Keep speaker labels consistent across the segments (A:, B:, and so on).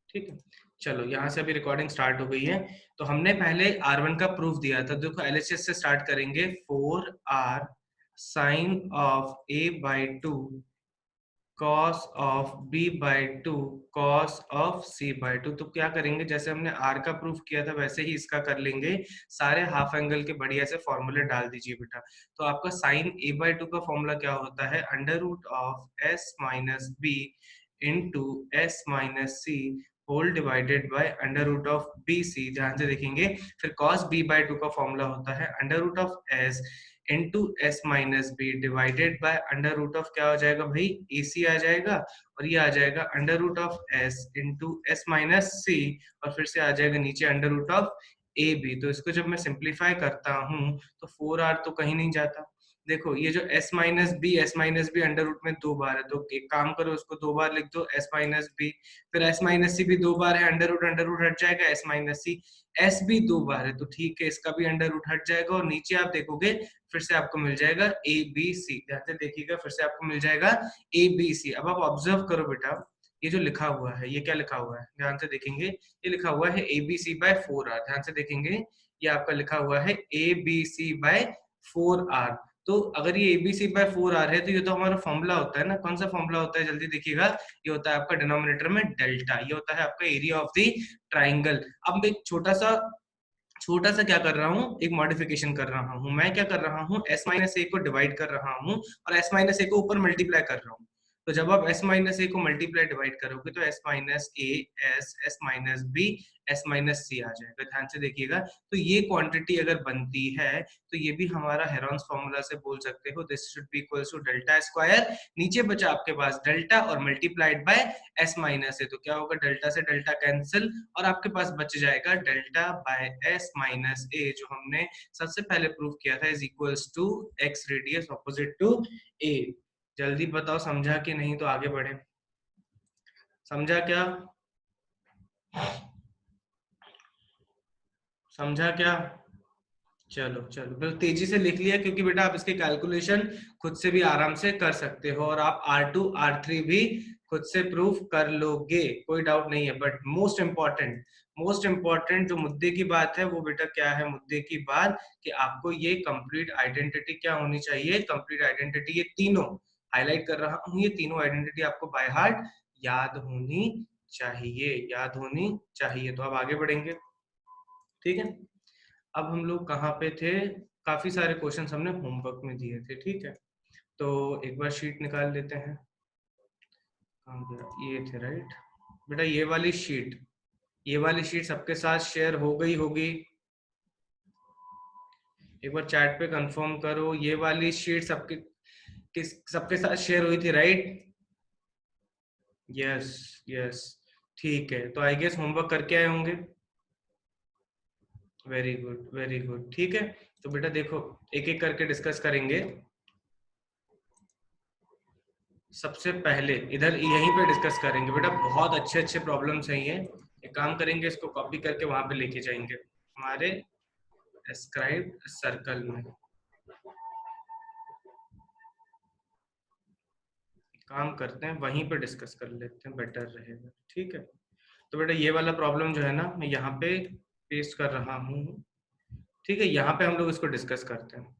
A: ठीक है, चलो यहाँ से अभी रिकॉर्डिंग स्टार्ट हो गई है। तो हमने पहले R1 का प्रूफ दिया था, देखो LHS से स्टार्ट करेंगे। 4R sine of A/2 cos of B/2 cos of C/2। तो क्या करेंगे, जैसे हमने R का प्रूफ किया था वैसे ही इसका कर लेंगे। सारे हाफ एंगल के बढ़िया से फॉर्मूले डाल दीजिए बेटा। तो आपका साइन A/2 का फॉर्मूला क्या होता है, under root of S minus B into S minus c whole divided by under root of b c. ध्यान से देखेंगे। फिर cos B/2 का फॉर्मूला होता है under root of S into S minus b divided by under root of क्या हो जाएगा भाई, ए सी आ जाएगा, और ये आ जाएगा under root of S into S minus C, और फिर से आ जाएगा नीचे under root of A B. तो इसको जब मैं सिंप्लीफाई करता हूँ तो 4R तो कहीं नहीं जाता। देखो ये जो s minus b under root में 2 बार है, तो एक काम करो उसको 2 बार लिख दो s माइनस बी। फिर s माइनस सी भी 2 बार है, अंडर रूट हट जाएगा, s माइनस सी। s भी 2 बार है तो ठीक है, इसका भी अंडर रूट हट जाएगा, और नीचे आप देखोगे फिर से आपको मिल जाएगा ए बी सी। ध्यान से देखिएगा, फिर से आपको मिल जाएगा ए बी सी। अब आप ऑब्जर्व करो बेटा, ये जो लिखा हुआ है ये क्या लिखा हुआ है, ध्यान से देखेंगे। ये लिखा हुआ है A B c by 4R। ध्यान से देखेंगे, ये आपका लिखा हुआ है A B c by 4R। तो अगर ये एबीसी बाय 4R है तो ये तो हमारा फॉर्मूला होता है ना। कौन सा फॉर्मूला होता है, जल्दी देखिएगा। ये होता है आपका डिनोमिनेटर में डेल्टा, ये होता है आपका एरिया ऑफ द ट्राइंगल। अब मैं छोटा सा क्या कर रहा हूँ, एक मॉडिफिकेशन कर रहा हूँ। मैं क्या कर रहा हूँ, s माइनस ए को डिवाइड कर रहा हूँ और s माइनस ए को ऊपर मल्टीप्लाई कर रहा हूँ। तो जब आप s माइनस ए को मल्टीप्लाई डिवाइड करोगे तो s minus A s minus B s minus C आ जाएगा। ध्यान से देखिएगा। तो ये क्वांटिटी अगर बनती है तो ये भी हमारा हेरॉन्स फॉर्मूला से बोल सकते हो, this should be equals to delta square. नीचे बचा आपके पास डेल्टा और multiplied by s minus a, तो क्या होगा, डेल्टा से डेल्टा कैंसिल, और आपके पास बच जाएगा delta bye s minus a, जो हमने सबसे पहले प्रूव किया था, is equals to x radius opposite to a। जल्दी बताओ समझा कि नहीं, तो आगे बढ़े। समझा क्या, समझा क्या? चलो चलो, बिल्कुल तेजी से लिख लिया, क्योंकि बेटा आप इसके कैलकुलेशन खुद से भी आराम से कर सकते हो, और आप R2 R3 भी खुद से प्रूफ कर लोगे, कोई डाउट नहीं है। बट मोस्ट इम्पोर्टेंट जो मुद्दे की बात है वो बेटा क्या है, मुद्दे की बात कि आपको ये कंप्लीट आइडेंटिटी क्या होनी चाहिए, कंप्लीट आइडेंटिटी, ये तीनों हाईलाइट कर रहा हूँ, ये तीनों आइडेंटिटी आपको बाय हार्ट याद होनी चाहिए, याद होनी चाहिए। तो अब आगे बढ़ेंगे, ठीक है। अब हम लोग कहाँ पे थे, काफी सारे क्वेश्चंस हमने होमवर्क में दिए थे, ठीक है। तो एक बार शीट निकाल लेते हैं, कहाँ गया, ये थे राइट बेटा। ये वाली शीट सबके साथ शेयर हो गई होगी, एक बार चैट पे कंफर्म करो। ये वाली शीट सबके साथ शेयर हुई थी, राइट? यस यस, ठीक है। तो आई गेस होमवर्क करके आए होंगे। वेरी गुड वेरी गुड, ठीक है। तो बेटा देखो, एक एक करके डिस्कस करेंगे। सबसे पहले इधर यहीं पे डिस्कस करेंगे बेटा, बहुत अच्छे अच्छे प्रॉब्लम्स हैं ये। एक काम करेंगे, इसको कॉपी करके वहां पे लेके जाएंगे हमारे एस्क्राइब्ड सर्कल में। काम करते हैं वहीं पे डिस्कस कर लेते हैं, बेटर रहेगा, ठीक है। तो बेटा ये वाला प्रॉब्लम जो है ना, मैं यहाँ पे पेस्ट कर रहा हूँ, ठीक है। यहाँ पे हम लोग इसको डिस्कस करते हैं।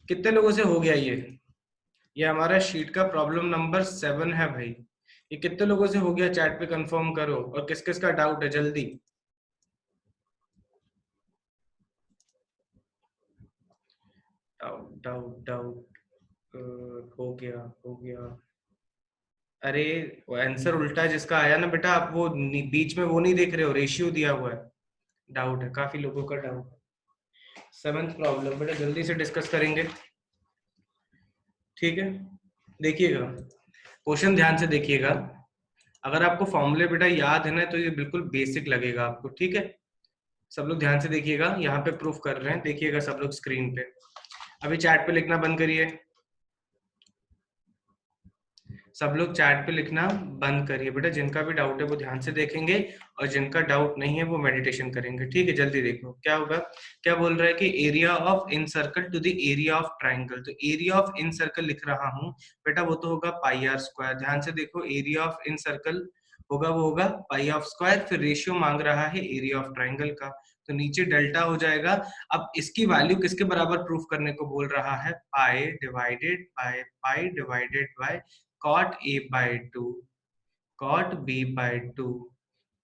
A: कितने लोगों से हो गया ये हमारा शीट का प्रॉब्लम नंबर 7 है भाई। ये कितने लोगों से हो गया, चैट पे कंफर्म करो, और किस किस का डाउट है जल्दी। डाउट डाउट डाउट, हो गया हो गया। अरे वो आंसर उल्टा जिसका आया ना बेटा, आप वो बीच में वो नहीं देख रहे हो, रेशियो दिया हुआ है। डाउट है, काफी लोगों का डाउट है। 7th प्रॉब्लम बेटा जल्दी से डिस्कस करेंगे, ठीक है। देखिएगा, क्वेश्चन ध्यान से देखिएगा। अगर आपको फॉर्मूले बेटा याद है ना तो ये बिल्कुल बेसिक लगेगा आपको, ठीक है। सब लोग ध्यान से देखिएगा, यहाँ पे प्रूफ कर रहे हैं, देखिएगा सब लोग स्क्रीन पे। अभी चैट पे लिखना बंद करिए, सब लोग चैट पे लिखना बंद करिए बेटा। जिनका भी डाउट है वो ध्यान से देखेंगे, और जिनका डाउट नहीं है वो मेडिटेशन करेंगे, ठीक है। जल्दी देखो क्या होगा। क्या बोल रहा है कि area of incircle to the area of triangle. तो एरिया ऑफ इन सर्कल लिख रहा हूँ बेटा, वो तो होगा पाई आर स्क्वायर। ध्यान से देखो, एरिया ऑफ इन सर्कल होगा वो होगा पाई ऑफ स्क्वायर, फिर रेशियो मांग रहा है एरिया ऑफ ट्राइंगल का, तो नीचे डेल्टा हो जाएगा। अब इसकी वैल्यू किसके बराबर प्रूफ करने को बोल रहा है, pi divided by cot a by 2 cot b by 2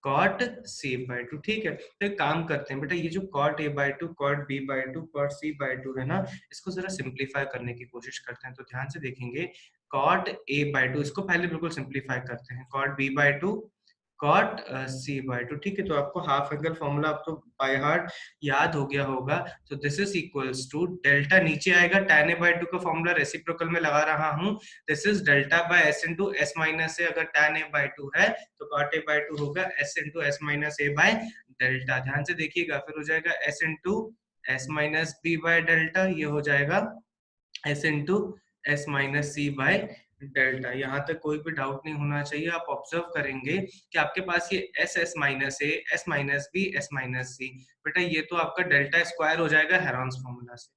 A: cot c by 2। ठीक है, तो एक काम करते हैं बेटा, ये जो cot a by 2 cot b by 2 cot c by 2 है ना, इसको जरा सिंप्लीफाई करने की कोशिश करते हैं। तो ध्यान से देखेंगे, कॉट ए बाय 2 इसको पहले बिल्कुल सिंप्लीफाई करते हैं, cot b by 2 cot c by 2। ठीक है, तो आपको हाफ एंगल फॉर्मूला अब तो बाय हार्ट याद हो गया होगा। तो this is equals to delta, नीचे आएगा tan a बाय 2 का फॉर्मूला रेसिप्रोकल में लगा रहा हूं, this is delta by s into s minus a। अगर tan a बाय 2 है तो cot a बाय 2 होगा s into s minus a by delta. ध्यान से देखिएगा, फिर हो जाएगा s into s minus b by delta, ये हो जाएगा s into s minus c by delta. यहाँ तक कोई भी डाउट नहीं होना चाहिए। आप ऑब्जर्व करेंगे कि आपके पास ये s minus a, s minus b, s minus c, बेटा ये तो आपका डेल्टा स्क्वायर हो जाएगा हेरॉन्स फॉर्मूला से।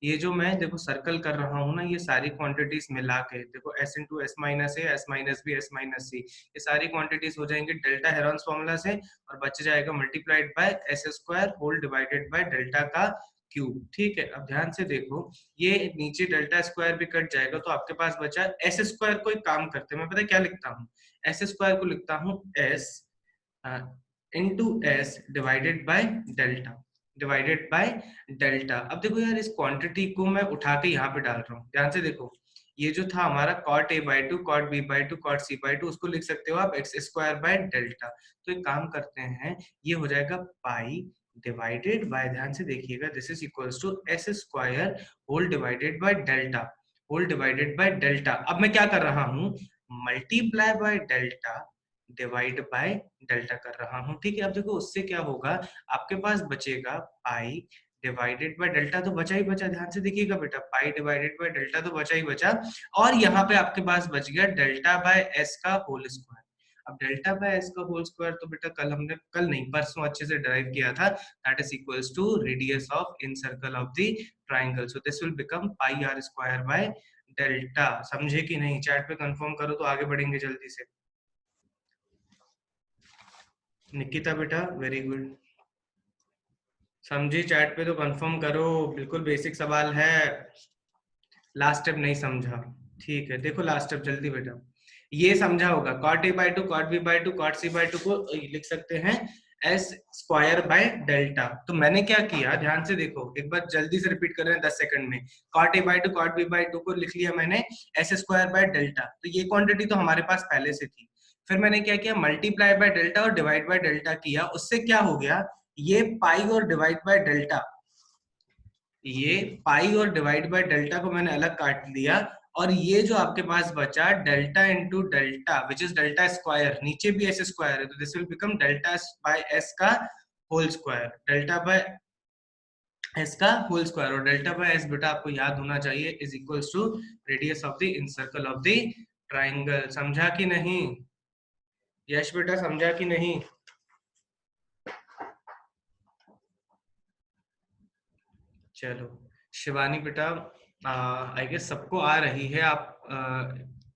A: ये जो मैं देखो सर्कल कर रहा हूँ ना, ये सारी क्वांटिटीज मिला के देखो s into S minus A, S minus B, S minus C, ये सारी क्वांटिटीज हो जाएंगी डेल्टा हेरॉन्स फॉर्मूला से, और बच जाएगा multiplied by s square whole divided by delta का क्यूब। ठीक है, अब ध्यान से देखो, ये नीचे डेल्टा स्क्वायर भी कट जाएगा, तो आपके पास बचा एस स्क्वायर। को एक काम करते हैं, मैं पता है क्या लिखता हूँ, एस स्क्वायर को लिखता हूँ S into S divided by delta, divided by delta. अब देखो यार, इस क्वांटिटी को मैं उठा के यहाँ पे डाल रहा हूँ, ध्यान से देखो, ये जो था हमारा cot a by 2 cot b by 2 cot c by 2, उसको लिख सकते हो आप एक्स स्क्वायर बाय डेल्टा। तो एक काम करते हैं, ये हो जाएगा पाई डिवाइडेड बाय, ध्यान से देखिएगा, this is equals to s square whole divided by delta, whole divided by delta. अब मैं क्या कर रहा हूँ, multiply by delta divide by delta कर रहा हूँ। ठीक है, अब देखो उससे क्या होगा, आपके पास बचेगा पाई डिवाइडेड बाय डेल्टा, तो बचा ही बचा, ध्यान से देखिएगा बेटा, पाई डिवाइडेड बाय डेल्टा तो बचा ही बचा, और यहाँ पे आपके पास बच गया डेल्टा बाय एस का होल स्क्वायर। अब डेल्टा बाय एस का होल स्क्वायर तो बेटा कल हमने, कल नहीं परसों अच्छे से डिराइव किया था, that is equals to radius of incircle of the triangle, so this will become pi r square by delta. समझे कि नहीं, चैट पे कंफर्म करो तो आगे बढ़ेंगे जल्दी से। निकिता बेटा वेरी गुड, समझी, चैट पे तो कंफर्म करो, बिल्कुल बेसिक सवाल है। लास्ट स्टेप नहीं समझा, ठीक है, देखो लास्ट स्टेप जल्दी बेटा, ये समझा होगा, cot a by 2 cot b by 2 cot c by 2 को लिख सकते हैं s स्क्वायर बाय डेल्टा। तो मैंने क्या किया, ध्यान से देखो, एक बार जल्दी से रिपीट कर रहे हैं 10 सेकंड में, cot a by 2 cot b by 2 को लिख लिया मैंने s स्क्वायर बाय डेल्टा, तो ये क्वांटिटी तो हमारे पास पहले से थी। फिर मैंने क्या किया, मल्टीप्लाई बाय डेल्टा और डिवाइड बाय डेल्टा किया, उससे क्या हो गया, ये पाई और डिवाइड बाय डेल्टा, ये पाई और डिवाइड बाय डेल्टा को मैंने अलग काट दिया, और ये जो आपके पास बचा delta into delta which is delta square, नीचे भी एस स्क्वायर है, तो this will become delta by S का whole square, delta by S का होल स्क्वायर, और डेल्टा बाय एस बेटा आपको याद होना चाहिए is equals to radius of the incircle of the triangle. समझा कि नहीं यश बेटा, समझा कि नहीं? चलो शिवानी बेटा, आई गेस सबको आ रही है, आप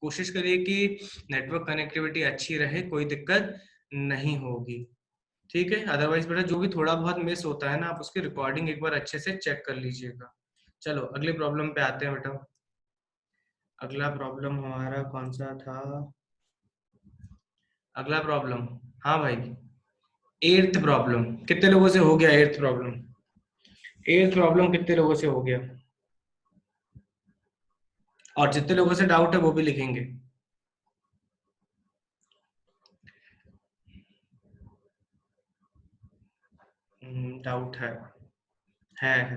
A: कोशिश करिए कि नेटवर्क कनेक्टिविटी अच्छी रहे, कोई दिक्कत नहीं होगी, ठीक है। अदरवाइज बेटा जो भी थोड़ा बहुत मिस होता है ना, आप उसकी रिकॉर्डिंग एक बार अच्छे से चेक कर लीजिएगा। चलो अगले प्रॉब्लम पे आते हैं बेटा। अगला प्रॉब्लम हमारा कौन सा था, अगला प्रॉब्लम, हाँ भाई, एट्थ प्रॉब्लम, कितने लोगों से हो गया एट्थ प्रॉब्लम? एट्थ प्रॉब्लम कितने लोगों से हो गया? और जितने लोगों से डाउट है वो भी लिखेंगे। डाउट है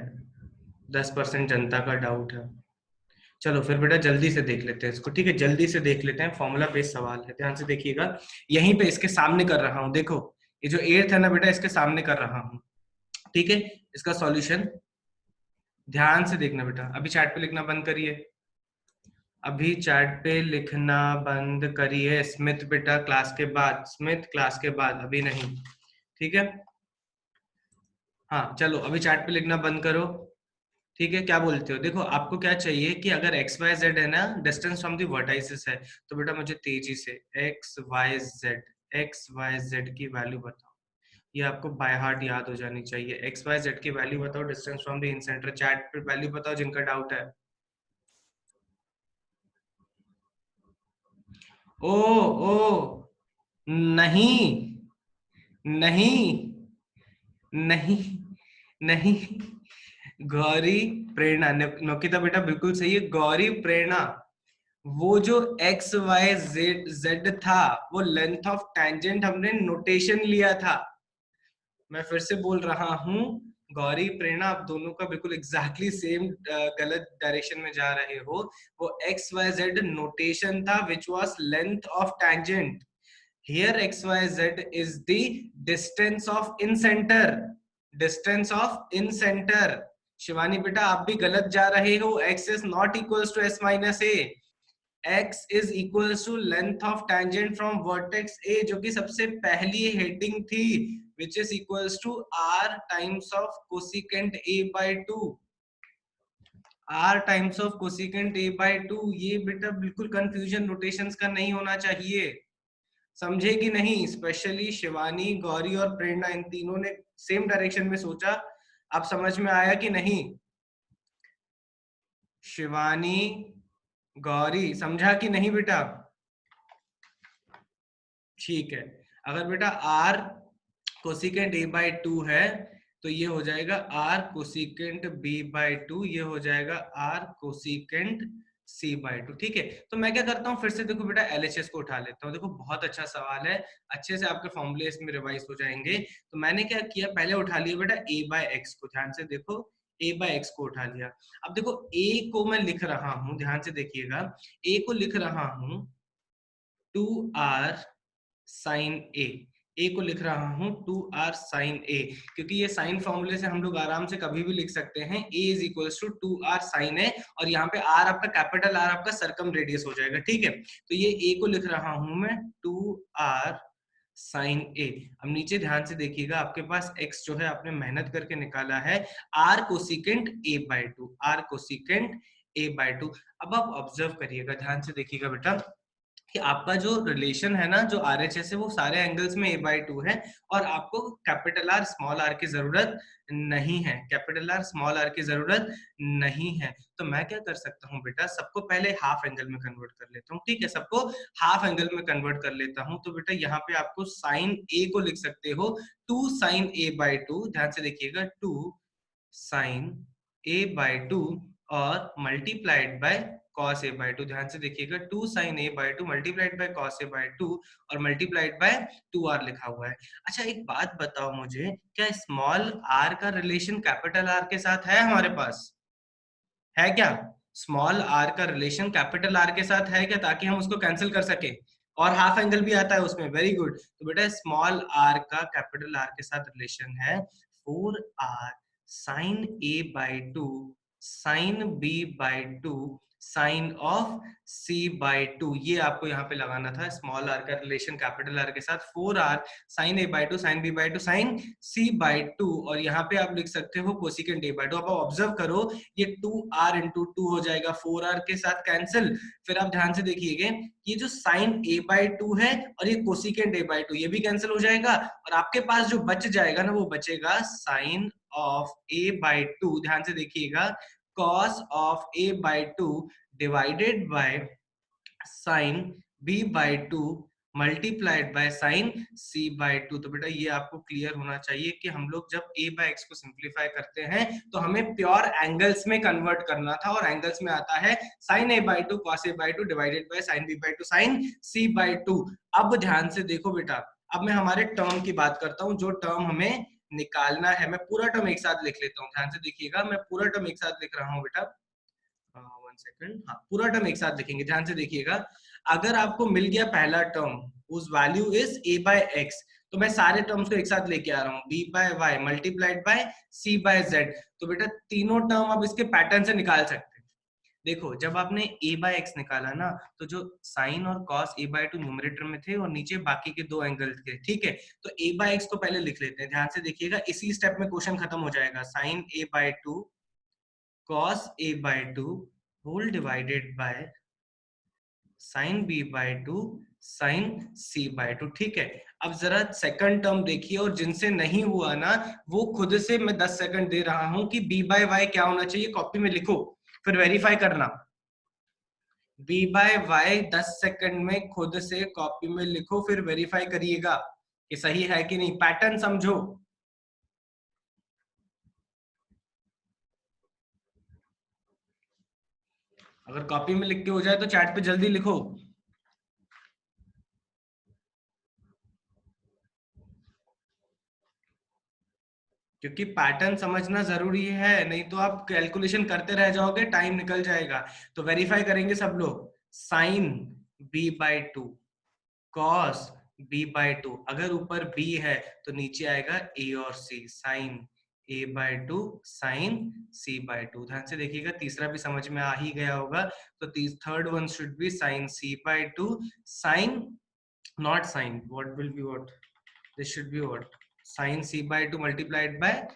A: 10% जनता का डाउट है। चलो फिर बेटा जल्दी से देख लेते हैं इसको, ठीक है, जल्दी से देख लेते हैं, फॉर्मूला बेस्ड सवाल है, ध्यान से देखिएगा, यहीं पे इसके सामने कर रहा हूं, देखो ये जो एट्थ है ना बेटा, इसके सामने कर रहा हूं, ठीक है। इसका सॉल्यूशन ध्यान से देखना बेटा, अभी चैट पे लिखना बंद करिए, अभी चैट पे लिखना बंद करिए, स्मिथ बेटा क्लास के बाद, स्मिथ क्लास के बाद, अभी नहीं, ठीक है। हाँ चलो अभी चैट पे लिखना बंद करो, ठीक है। क्या बोलते हो, देखो आपको क्या चाहिए कि अगर एक्स वाई जेड है ना, डिस्टेंस फ्रॉम द वर्टाइसेस है, तो बेटा मुझे तेजी से x y z x y z की वैल्यू बताओ। ये आपको बाय हार्ट याद हो जानी चाहिए। एक्स वाई जेड की वैल्यू बताओ, distance from the incentre. Chat पे वैल्यू बताओ जिनका डाउट है। ओ ओ नहीं नहीं नहीं नहीं, गौरी प्रेरणा, नोकिता बेटा बिल्कुल सही है। गौरी प्रेरणा, वो जो एक्स वाई जेड जेड था, वो लेंथ ऑफ टेंजेंट हमने नोटेशन लिया था। मैं फिर से बोल रहा हूँ, गौरी प्रेरणा, आप दोनों का बिल्कुल एग्जैक्टली सेम गलत डायरेक्शन में जा रहे हो। वो एक्स वाई जेड नोटेशन था which was length of tangent. Here XYZ is the distance of in center. Distance of in center. Shivani बेटा आप भी गलत जा रहे हो। X is not equals to S minus A. X is equals to length of tangent from vertex A, जो कि सबसे पहली हेडिंग थी, which is equals to R times of cosecant A by 2. R times of cosecant A by 2. ये बेटा बिल्कुल confusion notations का नहीं होना चाहिए, समझे कि नहीं? स्पेशली शिवानी, गौरी और प्रेरणा, इन तीनों ने सेम डायरेक्शन में सोचा। अब समझ में आया कि नहीं? शिवानी, गौरी, समझा कि नहीं बेटा? ठीक है। अगर बेटा r कोसिकेंट a बाई 2 है तो ये हो जाएगा r कोसिकेंट b बाई 2, ये हो जाएगा r कोसिकेंट c बाई 2। ठीक है, तो मैं क्या करता हूँ, फिर से देखो बेटा LHS को उठा लेता हूँ। देखो बहुत अच्छा सवाल है, अच्छे से आपके फॉर्मूले इसमें रिवाइज हो जाएंगे। तो मैंने क्या किया, पहले उठा लिया बेटा a बाई एक्स को। ध्यान से देखो, a बाई एक्स को उठा लिया। अब देखो a को मैं लिख रहा हूँ, ध्यान से देखिएगा, a को लिख रहा हूँ 2r साइन ए को लिख रहा हूं 2r साइन ए, क्योंकि ये साइन फॉर्मूले से हम लोग आराम से कभी भी लिख सकते हैं। a is equals to 2r sine A, और यहाँ पे r आपका कैपिटल R आपका सर्कम रेडियस हो जाएगा। ठीक है, तो ये a को लिख रहा हूं मैं 2r साइन ए। अब नीचे ध्यान से देखिएगा, आपके पास x जो है आपने मेहनत करके निकाला है r cosecant a by 2, r cosecant a by 2। अब आप ऑब्जर्व करिएगा, ध्यान से देखिएगा बेटा कि आपका जो रिलेशन है ना, जो RHS है, वो सारे एंगल्स में a बाई 2 है, और आपको कैपिटल R स्मॉल r की जरूरत नहीं है। कैपिटल R स्मॉल r की जरूरत नहीं है। तो मैं क्या कर सकता हूँ बेटा, सबको पहले हाफ एंगल में कन्वर्ट कर लेता हूँ। ठीक है, सबको हाफ एंगल में कन्वर्ट कर लेता हूँ। तो बेटा यहाँ पे आपको साइन a को लिख सकते हो 2 साइन a बाई 2। ध्यान से देखिएगा, 2 साइन a बाई 2 और multiplied bye cos a by 2। ध्यान से देखिएगा, 2 sin a by 2 multiplied bye cos a by 2 और मल्टीप्लाइड बाय 2r लिखा हुआ है। अच्छा एक बात बताओ मुझे, क्या स्मॉल r का रिलेशन कैपिटल R के साथ है हमारे पास? है क्या? स्मॉल r का रिलेशन कैपिटल R के साथ है क्या, ताकि हम उसको कैंसिल कर सके? और हाफ एंगल भी आता है उसमें, वेरी गुड। तो बेटा स्मॉल r का कैपिटल R के साथ रिलेशन है 4r sine a by 2 sine b by 2 sine of c by 2। ये आपको यहाँ पे लगाना था, स्मॉल r का रिलेशन कैपिटल R के साथ 4r sine a by 2 sine b by 2 sine c by 2, और यहाँ पे आप लिख सकते हो कोसिकेंट a बाई 2। अब ऑब्जर्व करो, ये 2r इंटू 2 हो जाएगा, 4r के साथ कैंसिल। फिर आप ध्यान से देखिएगा, ये जो साइन a बाई 2 है और ये कोसिकेंट a बाई 2, ये भी कैंसिल हो जाएगा, और आपके पास जो बच जाएगा ना, वो बचेगा साइन ऑफ a बाई 2। ध्यान से देखिएगा, cos of a by 2 divided by sin b by 2 multiplied by sine c by 2। तो बेटा ये आपको क्लियर होना चाहिए कि हम लोग जब a बाय x को सिंप्लीफाई करते हैं तो हमें प्योर एंगल्स में कन्वर्ट करना था, और एंगल्स में आता है sine a by 2 cos a by 2 divided by sine b by 2 sine c by 2। अब ध्यान से देखो बेटा, अब मैं हमारे टर्म की बात करता हूँ, जो टर्म हमें निकालना है। मैं पूरा टर्म एक साथ लिख लेता हूँ, ध्यान से देखिएगा, मैं पूरा टर्म एक साथ लिख रहा हूँ बेटा। 1 सेकंड, हाँ पूरा टर्म एक साथ लिखेंगे। ध्यान से देखिएगा, अगर आपको मिल गया पहला टर्म, उस value is a by x, तो मैं सारे टर्म्स को एक साथ लेके आ रहा हूँ, b by y multiplied by c by z। तो बेटा तीनों टर्म आप इसके पैटर्न से निकाल सकते हैं। देखो जब आपने a बाय एक्स निकाला ना, तो जो साइन और cos a बाय 2 न्यूमरेटर में थे और नीचे बाकी के दो एंगल थे। ठीक है, तो a बाय एक्स को पहले लिख लेते हैं। ध्यान से देखिएगा, इसी स्टेप में क्वेश्चन खत्म हो जाएगा। Sine a by 2 cos a by 2 whole divided by sine B by two sine C by two. ठीक है, अब जरा सेकंड टर्म देखिए, और जिनसे नहीं हुआ ना वो खुद से मैं 10 सेकंड दे रहा हूं कि बी बाय वाई क्या होना चाहिए, कॉपी में लिखो फिर वेरीफाई करना। बी बाय वाई 10 सेकंड में खुद से कॉपी में लिखो फिर वेरीफाई करिएगा कि सही है कि नहीं, पैटर्न समझो। अगर कॉपी में लिख के हो जाए तो चैट पे जल्दी लिखो। क्योंकि पैटर्न समझना जरूरी है, नहीं तो आप कैलकुलेशन करते रह जाओगे, टाइम निकल जाएगा। तो वेरीफाई करेंगे सब लोग। Sine B by two cos B by two, अगर ऊपर बी है तो नीचे आएगा ए और C, sine A by two sine C by two. ध्यान से देखिएगा, तीसरा भी समझ में आ ही गया होगा। तो third one should be sine C by two sine, not sine, what will be what, this should be what, sine C by two multiplied by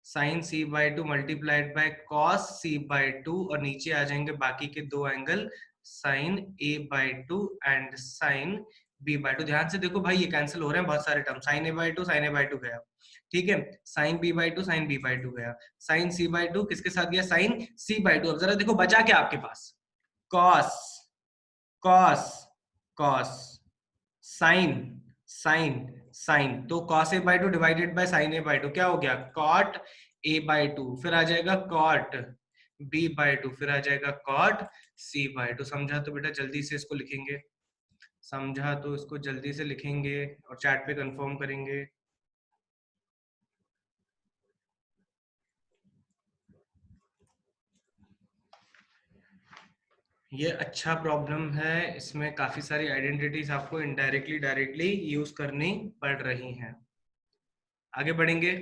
A: sine C by two multiplied by cos c by two, और नीचे आ जाएंगे बाकी के दो angle, sine A by two and sine B by two. ध्यान से देखो भाई, ये कैंसिल हो रहे हैं बहुत सारे term, sine A by two sine A by two गया, ठीक है, sine B by two sine B by two गया, साइन सी बाई टू किसके साथ गया, साइन सी बाई टू। अब जरा देखो बचा क्या आपके पास, cos cos cos, sine sine sine, तो cos A by two divided by sine A by two क्या हो गया, कॉट ए बाई टू, फिर आ जाएगा कॉट बी बाई टू, फिर आ जाएगा कॉट सी बाई टू। समझा तो बेटा जल्दी से इसको लिखेंगे, समझा तो इसको जल्दी से लिखेंगे और चैट पे कंफर्म करेंगे। ये अच्छा प्रॉब्लम है, इसमें काफी सारी आइडेंटिटीज आपको इनडायरेक्टली डायरेक्टली यूज करनी पड़ रही हैं। आगे बढ़ेंगे।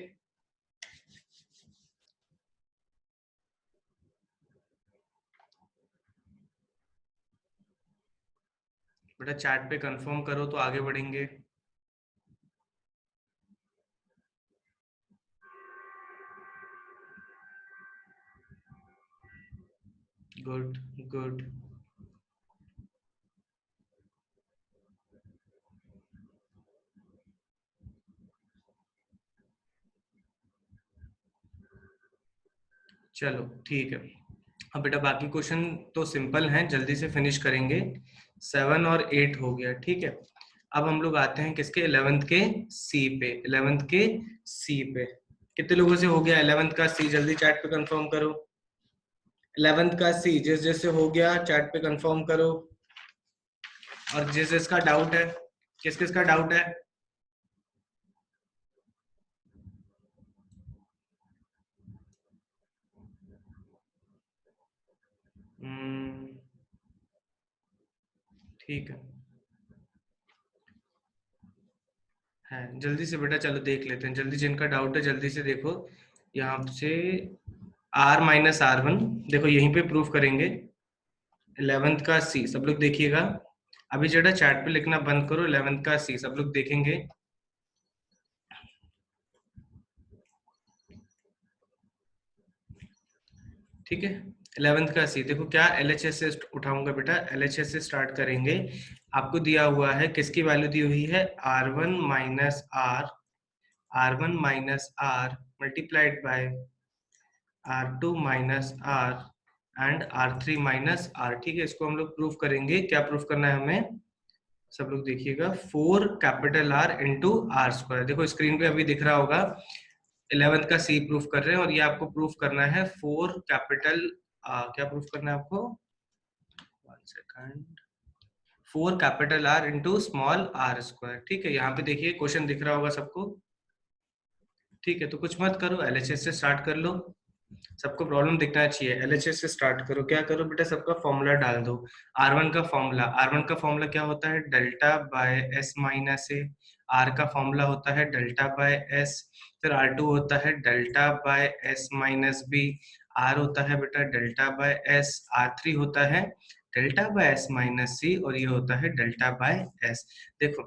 A: बेटा चैट पे कंफर्म करो तो आगे बढ़ेंगे। Good good. चलो ठीक है, अब बेटा बाकी क्वेश्चन तो सिंपल हैं, जल्दी से फिनिश करेंगे। 7 और 8 हो गया, ठीक है। अब हम लोग आते हैं किसके, 11th के सी पे, 11th के सी पे। कितने लोगों से हो गया 11th का सी, जल्दी चैट पे कंफर्म करो। 11th का सी जिस जैसे हो गया चैट पे कंफर्म करो, और जिस जिसका डाउट है, किस किस का डाउट है। ठीक है जल्दी से बेटा, चलो देख लेते हैं जल्दी, जिनका डाउट है जल्दी से देखो। यहाँ से r माइनस आर वन, देखो यहीं पे प्रूफ करेंगे। 11th का सी सब लोग देखिएगा, अभी जरा चैट पे लिखना बंद करो, 11th का सी सब लोग देखेंगे। ठीक है, 11th का सी देखो, क्या LHS से उठाऊंगा बेटा, LHS से स्टार्ट करेंगे। आपको दिया हुआ है, किसकी वैल्यू दी हुई है, R1 minus r, R1 minus r multiplied by R2 minus r and R3 minus r. ठीक है, इसको हम लोग प्रूफ करेंगे, क्या प्रूफ करना है हमें, सब लोग देखिएगा, 4 capital R into r square. देखो स्क्रीन पे अभी दिख रहा होगा, 11th का सी प्रूफ कर रहे हैं, और ये आपको प्रूफ करना है 4 कैपिटल, क्या प्रूफ करना है आपको, 1 second, 4 capital R into small r square. ठीक है, यहाँ पे देखिए क्वेश्चन दिख रहा होगा सबको। ठीक है, तो कुछ मत करो, LHS से स्टार्ट कर लो, सबको प्रॉब्लम दिखना चाहिए। LHS से स्टार्ट करो, क्या करो बेटा, सबका फॉर्मूला डाल दो। R1 का फॉर्मूला, R1 का फॉर्मूला क्या होता है, delta by S minus a. R का फॉर्मूला होता है डेल्टा बाय S, फिर R2 होता है delta by S minus b, R होता है बेटा डेल्टा बाय S, R3 होता है delta by S minus C, और ये होता है डेल्टा बाय S। देखो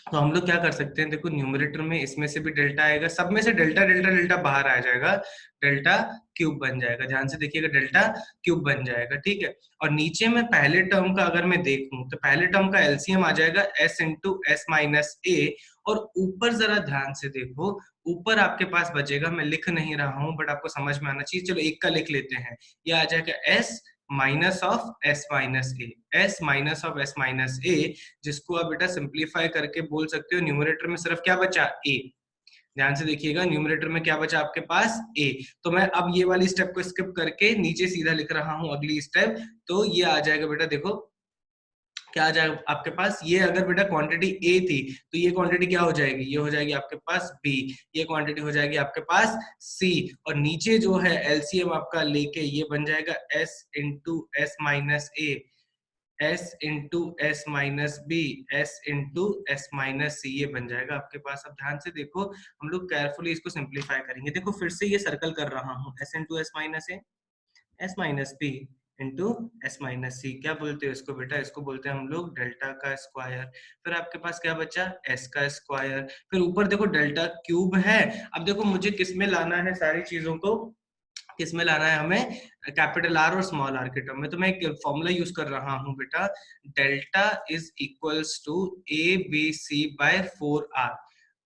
A: तो हम लोग क्या कर सकते हैं, देखो न्यूमरेटर में इसमें से भी डेल्टा आएगा, सब में से डेल्टा डेल्टा डेल्टा बाहर आ जाएगा, डेल्टा क्यूब बन जाएगा। ध्यान से देखिएगा, डेल्टा क्यूब बन जाएगा, ठीक है। और नीचे में पहले टर्म का अगर मैं देखूं तो पहले टर्म का एलसीएम आ जाएगा s इंटू एस माइनस ए। और ऊपर जरा ध्यान से देखो, ऊपर आपके पास बचेगा, मैं लिख नहीं रहा हूं बट आपको समझ में आना चाहिए, चलो एक का लिख लेते हैं, ये आ जाएगा s minus of S minus A, S minus of S minus A, जिसको आप बेटा सिंप्लीफाई करके बोल सकते हो न्यूमरेटर में सिर्फ क्या बचा, ए। ध्यान से देखिएगा, न्यूमरेटर में क्या बचा आपके पास, ए। तो मैं अब ये वाली स्टेप को स्किप करके नीचे सीधा लिख रहा हूं अगली स्टेप। तो ये आ जाएगा बेटा, देखो क्या आ जाएगा आपके पास, ये अगर बेटा क्वांटिटी ए थी तो ये क्वांटिटी क्या हो जाएगी, ये हो जाएगी आपके पास बी, ये क्वांटिटी हो जाएगी आपके पास सी। और नीचे जो है एलसीएम आपका लेके ये बन जाएगा S into S minus A, S into S minus B, S into S minus C, ये बन जाएगा आपके पास। अब ध्यान से देखो, हम लोग केयरफुली इसको सिंप्लीफाई करेंगे। देखो फिर से ये सर्कल कर रहा हूँ, S into S minus A, S minus B into S minus C, क्या बोलते हैं इसको बेटा, इसको बोलते हैं हम लोग डेल्टा का स्क्वायर। फिर आपके पास क्या बचा, एस का स्क्वायर। फिर ऊपर देखो डेल्टा क्यूब है। अब देखो मुझे किस में लाना है सारी चीजों को, किसमें लाना है हमें, कैपिटल आर और स्मॉल आर के टर्म में। तो मैं एक फॉर्मूला यूज कर रहा हूं बेटा, delta is equals to a B c by 4r।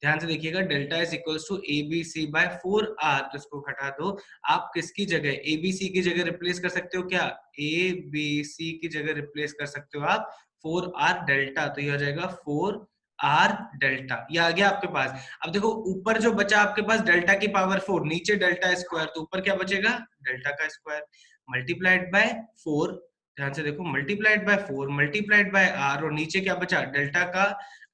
A: ध्यान से देखिएगा, delta is equals to a B c by 4r, तो इसको हटा दो। आप किसकी जगह, ए बी सी की जगह रिप्लेस कर सकते हो क्या, ए बी सी की जगह रिप्लेस कर सकते हो आप 4r डेल्टा, तो ये हो जाएगा 4r डेल्टा, ये आ गया आपके पास। अब देखो ऊपर जो बचा आपके पास डेल्टा की पावर 4, नीचे डेल्टा स्क्वायर, तो ऊपर क्या बचेगा, डेल्टा का स्क्वायर मल्टीप्लाइड बाय 4। ध्यान से देखो, multiplied by 4 multiplied by r, और नीचे क्या बचा, डेल्टा का,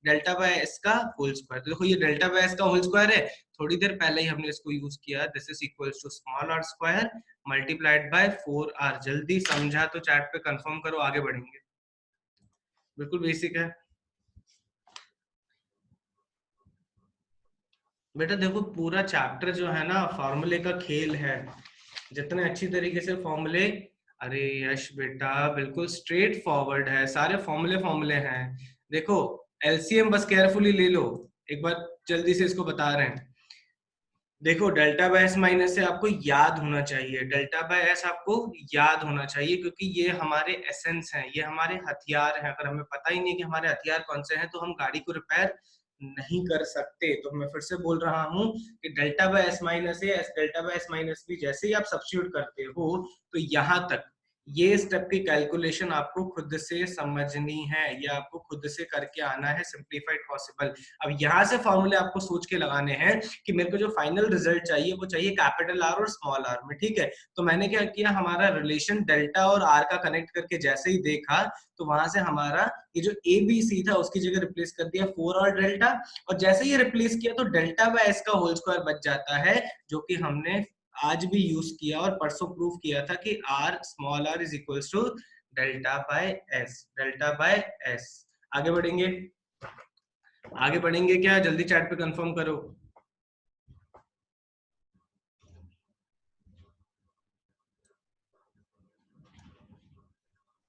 A: डेल्टा बाय एस का होल स्क्वायर। तो देखो ये डेल्टा बाय एस का होल स्क्वायर है, थोड़ी देर पहले ही हमने इसको यूज किया, this is equals to small r square multiplied by 4r। जल्दी समझा तो चैट पे कंफर्म करो, आगे बढ़ेंगे। बिल्कुल बेसिक है बेटा। देखो पूरा चैप्टर जो है ना फॉर्मूले का खेल है, जितने अच्छी तरीके से फॉर्मूले, अरे यश बेटा बिल्कुल स्ट्रेट फॉरवर्ड है, सारे फॉर्मूले फॉर्मूले हैं। देखो एलसीएम बस केयरफुली ले लो, एक बार जल्दी से इसको बता रहे हैं। देखो डेल्टा बाय एस माइनस से आपको याद होना चाहिए, डेल्टा बाय एस आपको याद होना चाहिए, क्योंकि ये हमारे एसेंस हैं, ये हमारे हथियार हैं। अगर हमें पता ही नहीं कि हमारे हथियार कौन से हैं तो हम गाड़ी को रिपेयर नहीं कर सकते। तो मैं फिर से बोल रहा हूँ कि delta by S minus a, delta by S minus b जैसे ही आप सब्स्टिट्यूट करते हो तो यहाँ तक ये स्टेप की कैलकुलेशन आपको खुद से समझनी है, ये आपको खुद से करके आना है, सिंप्लीफाइड पॉसिबल। अब यहाँ से फॉर्मूले आपको सोच के लगाने हैं कि मेरे को जो फाइनल रिजल्ट चाहिए वो चाहिए कैपिटल आर और स्मॉल आर में, ठीक है। तो मैंने क्या किया, हमारा रिलेशन डेल्टा और आर का कनेक्ट करके जैसे ही देखा तो वहां से हमारा ये जो ए बी सी था उसकी जगह रिप्लेस कर दिया 4r डेल्टा, और जैसे ही रिप्लेस किया तो डेल्टा बाय एस का होल स्क्वायर बच जाता है, जो कि हमने आज भी यूज किया और परसों प्रूव किया था कि r small r is equals to delta by s, delta by s. आगे बढ़ेंगे, आगे बढ़ेंगे क्या, जल्दी चैट पे कंफर्म करो।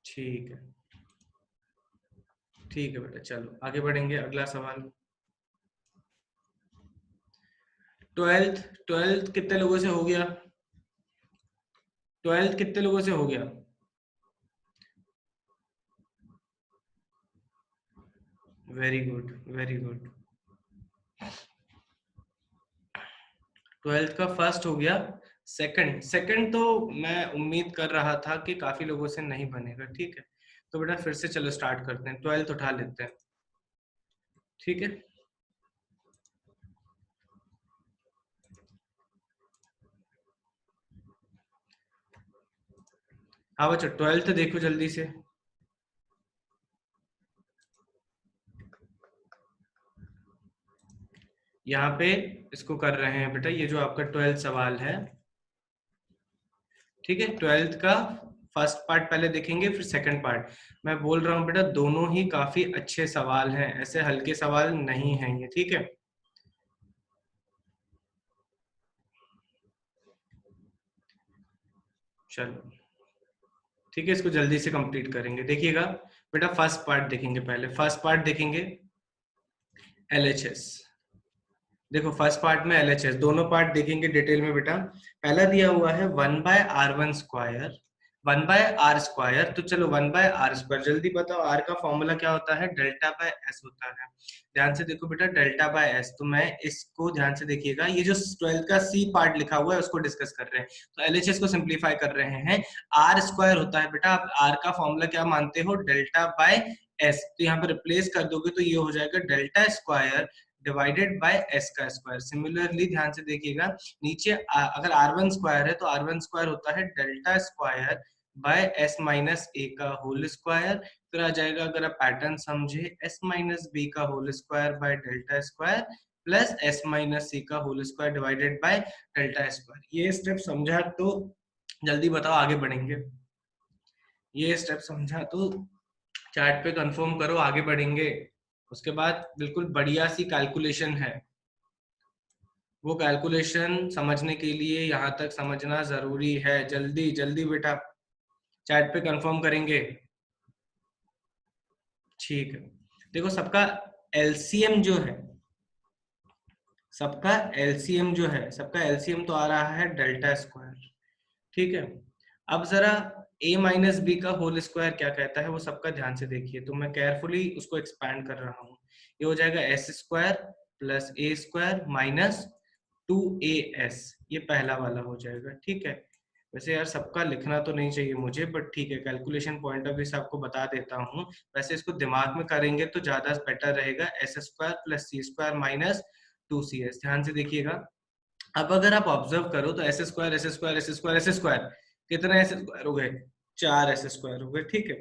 A: ठीक है, ठीक है बेटा, चलो आगे बढ़ेंगे। अगला सवाल, ट्वेल्थ, ट्वेल्थ कितने लोगों से हो गया, ट्वेल्थ कितने लोगों से हो गया, very good, very good. Twelfth का फर्स्ट हो गया, सेकंड, सेकंड तो मैं उम्मीद कर रहा था कि काफी लोगों से नहीं बनेगा, ठीक है। तो बेटा फिर से चलो स्टार्ट करते हैं, ट्वेल्थ उठा लेते हैं, ठीक है। हाँ बच्चों ट्वेल्थ देखो जल्दी से, यहाँ पे इसको कर रहे हैं बेटा, ये जो आपका ट्वेल्थ सवाल है, ठीक है। ट्वेल्थ का फर्स्ट पार्ट पहले देखेंगे, फिर सेकंड पार्ट। मैं बोल रहा हूँ बेटा दोनों ही काफी अच्छे सवाल हैं, ऐसे हल्के सवाल नहीं हैं ये, ठीक है। चलो ठीक है, इसको जल्दी से कंप्लीट करेंगे। देखिएगा बेटा फर्स्ट पार्ट देखेंगे, पहले फर्स्ट पार्ट देखेंगे। LHS। देखो फर्स्ट पार्ट में LHS, दोनों पार्ट देखेंगे डिटेल में बेटा। पहला दिया हुआ है 1/r1 स्क्वायर, 1/r स्क्वायर। तो चलो 1/r स्क्वायर, जल्दी बताओ r का फॉर्मूला क्या होता है? डेल्टा बाय एस होता है। ध्यान से देखो बेटा, डेल्टा बाय एस। तो मैं इसको ध्यान से देखिएगा, ये जो 12th का सी पार्ट लिखा हुआ है उसको डिस्कस कर रहे हैं, तो एलएचएस को सिंप्लीफाई कर रहे हैं। आर स्क्वायर होता है बेटा, आप आर का फॉर्मूला क्या मानते हो? Delta by S. तो यहाँ पे रिप्लेस कर दोगे तो ये हो जाएगा delta square divided by S का स्क्वायर। सिमिलरली ध्यान से देखिएगा, नीचे अगर r1 स्क्वायर है तो r1 स्क्वायर होता है delta square by S minus A का होल स्क्वायर। फिर आ जाएगा, अगर आप पैटर्न समझे, एस माइनस बी का whole square by delta square plus S minus C का whole square divided by delta square. ये स्टेप समझा तो जल्दी बताओ, आगे बढ़ेंगे। ये स्टेप समझा तो चार्ट पे कंफर्म करो, आगे बढ़ेंगे। उसके बाद बिल्कुल बढ़िया सी कैलकुलेशन है, वो कैलकुलेशन समझने के लिए यहाँ तक समझना जरूरी है। जल्दी जल्दी बेटा, चैट पे कंफर्म करेंगे। ठीक है, देखो सबका एलसीएम जो है, सबका एलसीएम जो है, सबका एलसीएम तो आ रहा है डेल्टा स्क्वायर। ठीक है, अब जरा a माइनस बी का होल स्क्वायर क्या कहता है वो सबका ध्यान से देखिए। तो मैं केयरफुली उसको एक्सपैंड कर रहा हूँ। ये हो जाएगा एस स्क्वायर प्लस ए स्क्वायर माइनस 2as, ये पहला वाला हो जाएगा। ठीक है, वैसे यार सबका लिखना तो नहीं चाहिए मुझे, बट ठीक है, कैलकुलेशन पॉइंट ऑफ व्यू से आपको बता देता हूँ। वैसे इसको दिमाग में करेंगे तो ज्यादा बेटर रहेगा। S square plus C square minus 2cs। ध्यान से देखिएगा, अब अगर आप ऑब्जर्व करो तो S square S square S square S square, कितने एस स्क्वायर हो गए? 4 एस स्क्वायर हो गए। ठीक है,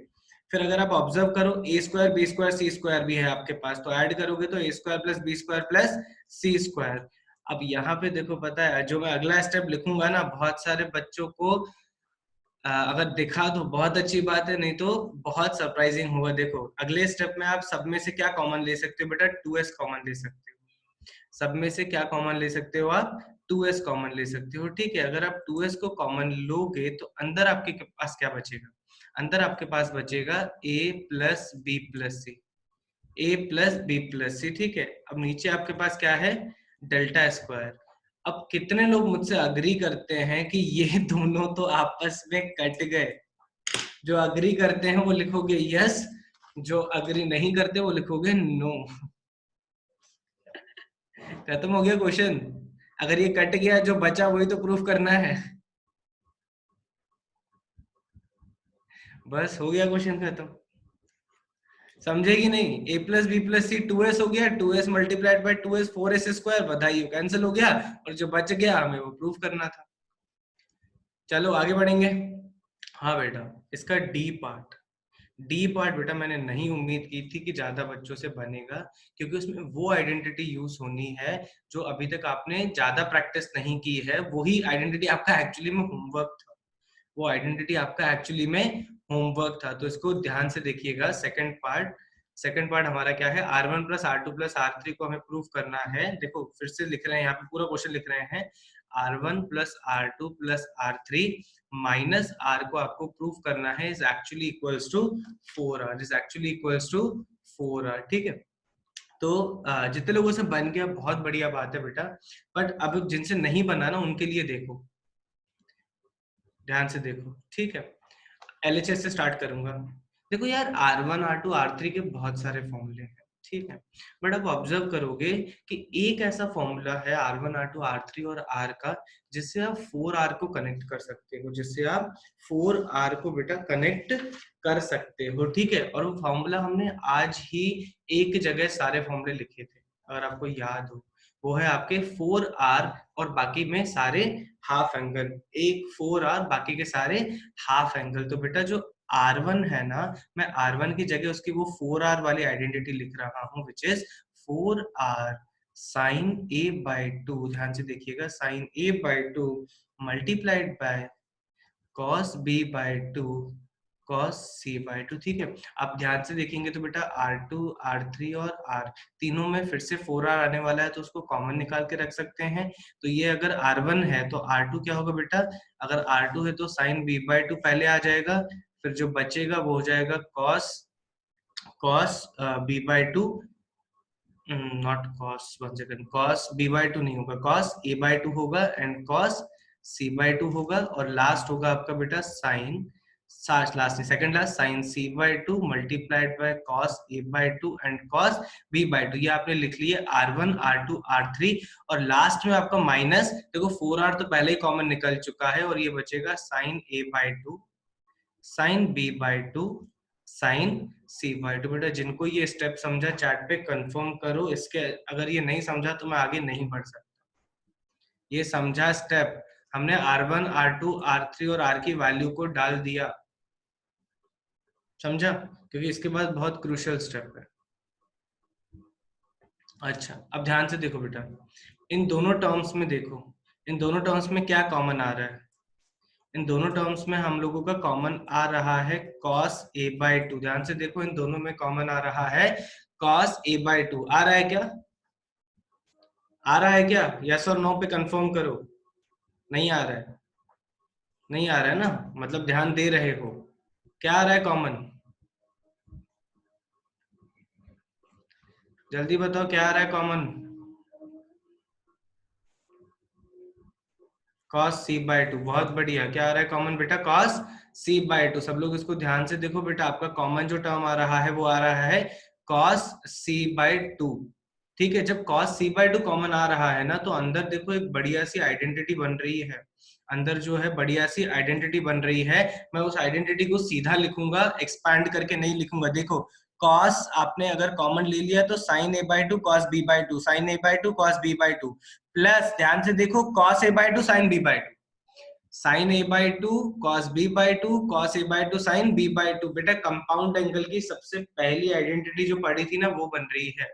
A: फिर अगर आप ऑब्जर्व करो A square B square C square भी है आपके पास, तो ऐड करोगे तो A square plus B square plus C square. अब यहाँ पे देखो, पता है जो मैं अगला स्टेप लिखूंगा ना, बहुत सारे बच्चों को अगर दिखा तो बहुत अच्छी बात है, नहीं तो बहुत सरप्राइजिंग होगा। देखो अगले स्टेप में आप सब में से क्या कॉमन ले सकते हो बेटा? 2s कॉमन ले सकते हो। सब में से क्या कॉमन ले सकते हो आप? 2s कॉमन ले सकते हो। ठीक है, अगर आप 2s को कॉमन लोगे तो अंदर आपके पास क्या बचेगा? अंदर आपके पास बचेगा a plus B plus C, a plus B plus C. ठीक है, अब नीचे आपके पास क्या है? Delta square. अब कितने लोग मुझसे अग्री करते हैं कि ये दोनों तो आपस में कट गए? जो अग्री करते हैं वो लिखोगे यस, जो अग्री नहीं करते वो लिखोगे नो। खत्म हो गया क्वेश्चन। अगर ये कट गया, जो बचा वही तो प्रूफ करना है। बस हो गया क्वेश्चन खत्म। समझे कि नहीं? a plus B plus c 2s हो गया, 2s multiplied by 2s 4s square, बधाई हो, कैंसिल हो गया। और जो बच गया हमें वो प्रूफ करना था। चलो आगे बढ़ेंगे। हाँ बेटा, इसका डी पार्ट, डी पार्ट बेटा मैंने नहीं उम्मीद की थी कि ज्यादा बच्चों से बनेगा, क्योंकि उसमें वो आइडेंटिटी यूज होनी है जो अभी तक आपने ज्यादा प्रैक्टिस नहीं की है। वही आइडेंटिटी आपका एक्चुअली में होमवर्क था, वो आइडेंटिटी आपका एक्चुअली में होमवर्क था। तो इसको ध्यान से देखिएगा। सेकंड पार्ट, सेकंड पार्ट हमारा क्या है? r1 plus r2 plus r3 को हमें प्रूफ करना है। देखो फिर से लिख रहे हैं, यहाँ पे पूरा क्वेश्चन लिख रहे हैं। r1 plus r2 plus r3 minus r को आपको प्रूफ करना है is actually equals to 4r, is actually equals to 4r। ठीक है, तो जितने लोगों से बन गया बहुत बढ़िया बात है बेटा, बट अब जिनसे नहीं बना ना उनके लिए देखो, ध्यान से देखो। ठीक है, एलएचएस से स्टार्ट करूंगा। देखो यार, R1 R2 R3 के बहुत सारे फॉर्मूले हैं। ठीक है, बट आप ऑब्जर्व करोगे कि एक ऐसा फॉर्मूला है R1 R2 R3 और R का, जिससे आप 4R को कनेक्ट कर सकते हो, जिससे आप 4R को बेटा कनेक्ट कर सकते हो। ठीक है, और वो फॉर्मूला हमने आज ही एक जगह सारे फॉर्मूले लिखे थे, अगर आपको याद हो। वो है आपके 4R और बाकी में सारे हाफ एंगल, एक 4R बाकी के सारे हाफ एंगल। तो बेटा जो R1 है ना, मैं R1 की जगह उसकी वो 4R वाली आइडेंटिटी लिख रहा हूँ, which is 4R sine A by 2। ध्यान से देखिएगा, sine A by 2 multiplied by cos B by 2 cos C by 2। ठीक है, आप ध्यान से देखेंगे तो बेटा R2 R3 और R तीनों में फिर से 4R आने वाला है, तो उसको कॉमन निकाल के रख सकते हैं। तो ये अगर R1 है तो R2 क्या होगा बेटा? अगर R2 है तो साइन B बाई 2 पहले आ जाएगा, फिर जो बचेगा वो हो जाएगा cos B by 2 not cos, one second, cos b by two नहीं होगा, कॉस a बाय टू होगा and cos c by two होगा और लास्ट होगा आपका बेटा साइन, लास्ट नहीं second last, sine c by two multiplied by cos a by two and cos b by two. ये आपने लिख लिए r1 r2 r3 और लास्ट में आपका माइनस, देखो 4r तो पहले ही कॉमन निकल चुका है और ये बचेगा sine a by two, sine b by two, sine c by two. बेटा जिनको ये स्टेप समझा चैट पे कंफर्म करो, इसके अगर ये नहीं समझा तो मैं आगे नहीं बढ़ सकता। ये समझा स्टेप, हमने r1 r2 r3 और r की वैल्यू को डाल दिया, समझा, क्योंकि इसके बाद बहुत क्रूशियल स्टेप है। अच्छा अब ध्यान से देखो बेटा, इन दोनों टर्म्स में देखो, इन दोनों टर्म्स में क्या कॉमन आ रहा है, इन दोनों टर्म्स में हम लोगों का कॉमन आ रहा है cos a बाय टू। ध्यान से देखो, इन दोनों में कॉमन आ रहा है cos a बाय टू। आ रहा है क्या, आ रहा है क्या, यस और नो पे कंफर्म करो। नहीं आ रहा है, नहीं आ रहा है ना, मतलब ध्यान दे रहे हो। क्या आ रहा है कॉमन, जल्दी बताओ क्या आ रहा है common. cos c by to, बहुत बढ़िया। क्या आ रहा है कॉमन बेटा, cos c बाय टू। सब लोग इसको ध्यान से देखो बेटा, आपका कॉमन जो टर्म आ रहा है वो आ रहा है cos c बाय टू। ठीक है, जब cos c by two common आ रहा है ना, तो अंदर देखो एक बढ़िया सी आइडेंटिटी बन रही है, अंदर जो है बढ़िया सी आइडेंटिटी बन रही है। मैं उस आइडेंटिटी को सीधा लिखूंगा, एक्सपैंड करके नहीं लिखूंगा। देखो cos आपने अगर कॉमन ले लिया तो sin a by two cos b by two, sin a by two cos b by two, plus ध्यान से देखो cos a by two sin b by two, sine A by two cos B by two, cos A by two sine B by two. बेटा compound angle की सबसे पहली identity जो पढ़ी थी ना वो बन रही है,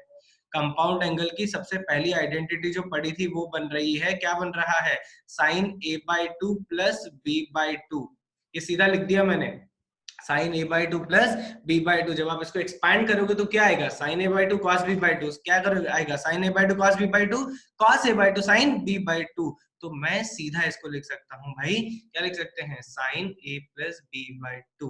A: कंपाउंड एंगल की सबसे पहली आइडेंटिटी जो पढ़ी थी वो बन रही है। क्या बन रहा है, sine A by two plus b by two. ये सीधा लिख दिया मैंने, sine A by two plus b by two. जब आप इसको एक्सपैंड करोगे तो क्या आएगा, sine A by two cos B by two. क्या करोगे, आएगा sine A by two cos B by two, cos A by two sine B by two. तो मैं सीधा इसको लिख सकता हूँ भाई, क्या लिख सकते हैं, sine a plus b by two.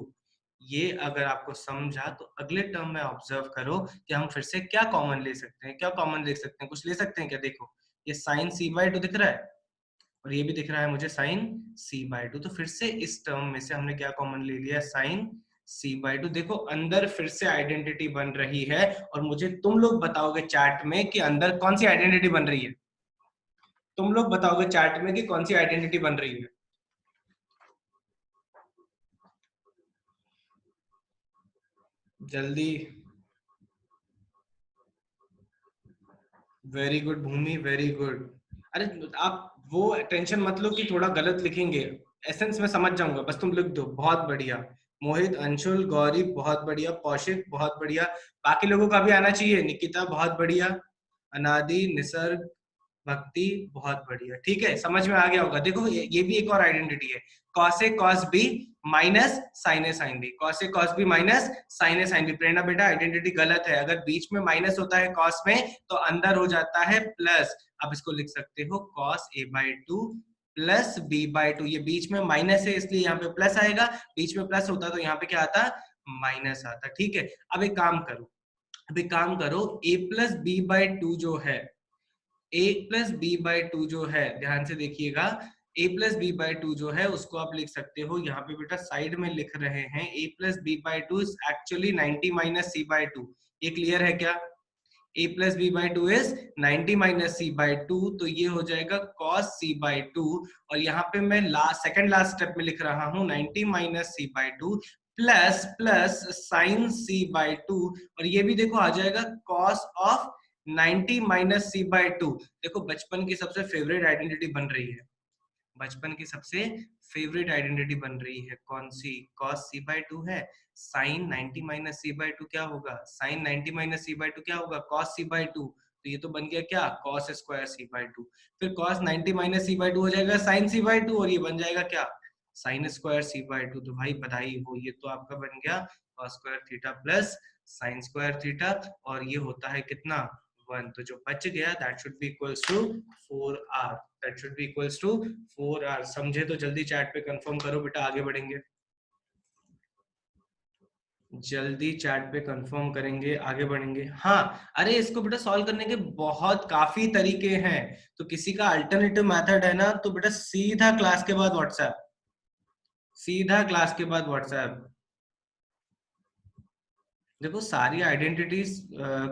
A: ये अगर आपको समझा तो अगले टर्म में ऑब्जर्व करो कि हम फिर से क्या कॉमन ले सकते हैं, क्या कॉमन ले सकते हैं, कुछ ले सकते हैं क्या। देखो ये साइन सी बाई टू दिख रहा है और ये भी दिख रहा है मुझे साइन सी बाई टू, तो फिर से इस टर्म में से हमने क्या कॉमन ले लिया, साइन सी बाई टू। देखो अंदर फिर से आइडेंटिटी बन रही है और मुझे तुम लोग बताओगे चैट में कि अंदर कौन सी आइडेंटिटी बन रही है, तुम लोग बताओगे चैट में कि कौन सी आइडेंटिटी बन रही है। जल्दी, वेरी गुड भूमि, वेरी गुड। अरे आप वो टेंशन मत लो कि थोड़ा गलत लिखेंगे, एसेंस में समझ जाऊंगा, बस तुम लिख दो। बहुत बढ़िया मोहित, अंशुल, गौरी बहुत बढ़िया, कौशिक बहुत बढ़िया, बाकी लोगों का भी आना चाहिए, निकिता बहुत बढ़िया, अनादि, निसर्ग, भक्ति बहुत बढ़िया। ठीक है, समझ में आ गया होगा। देखो ये भी एक और आइडेंटिटी है, cos A cos B minus sign A sine B, cos A cos B minus sign A sine B. प्रेरणा बेटा आइडेंटिटी गलत है, अगर बीच में माइनस होता है कॉस में तो अंदर हो जाता है प्लस। अब इसको लिख सकते हो cos A by two plus b by two. ये बीच में माइनस है इसलिए यहाँ पे प्लस आएगा, बीच में प्लस होता तो यहाँ पे क्या आता, माइनस आता। ठीक है, अब एक काम करो, अब एक काम करो, a plus b by two जो है, a plus b by two जो है, ध्यान से देखिएगा, a plus b by two जो है उसको आप लिख सकते हो, यहाँ पे बेटा साइड में लिख रहे हैं a plus b by two is actually 90 minus c by two. ये क्लियर है क्या, a plus b by two is 90 minus c by two, तो ये हो जाएगा cos c बाई टू। और यहाँ पे मैं सेकंड लास्ट स्टेप में लिख रहा हूँ 90 minus c by two plus plus sine C by two, और ये भी देखो आ जाएगा cos of 90 minus c by two. देखो बचपन की सबसे फेवरेट आइडेंटिटी बन रही है, बचपन की सबसे फेवरेट आइडेंटिटी बन रही है, कौन सी, cos c बाई टू है, sine 90 minus c by two क्या होगा, sine 90 minus c by two क्या होगा, cos c बाई टू। तो ये तो बन गया क्या, cos square c by two, फिर cos 90 minus c by two हो जाएगा साइन c बाई टू, और ये बन जाएगा क्या, sine square c by two. तो भाई बधाई हो, ये तो आपका बन गया cos square theta plus sine square theta, और ये होता है कितना, 1। तो जो बच गया that should be equals to 4r, that should be equals to 4r। समझे तो जल्दी चैट पे कंफर्म करो बेटा, आगे बढ़ेंगे। जल्दी चैट पे कंफर्म करेंगे, आगे बढ़ेंगे। हाँ, अरे इसको बेटा सॉल्व करने के बहुत काफी तरीके हैं। तो किसी का अल्टरनेटिव मेथड है ना, तो बेटा सीधा क्लास के बाद व्हाट्सएप, सीधा क्लास के बाद व्हाट्सएप। देखो सारी आइडेंटिटीज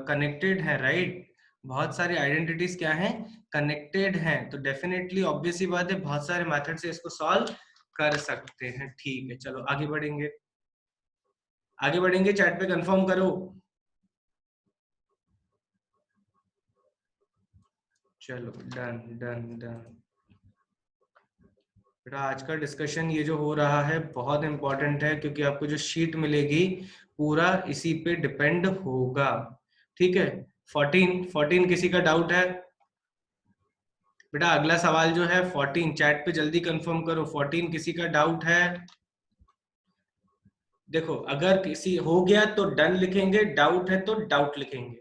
A: कनेक्टेड है, राइट? बहुत सारी आइडेंटिटीज क्या है, कनेक्टेड हैं, तो डेफिनेटली ऑब्वियस ही बात है बहुत सारे मेथड से इसको सॉल्व कर सकते हैं। ठीक है, चलो आगे बढ़ेंगे, आगे बढ़ेंगे, चैट पे कंफर्म करो। चलो डन डन डन। बेटा आज का डिस्कशन ये जो हो रहा है बहुत इंपॉर्टेंट है, क्योंकि आपको जो शीट मिलेगी पूरा इसी पे डिपेंड होगा। ठीक है, 14 किसी का डाउट है? बेटा अगला सवाल जो है 14, चैट पे जल्दी कंफर्म करो। 14 किसी का डाउट है? देखो अगर किसी हो गया तो डन लिखेंगे, डाउट है तो डाउट लिखेंगे।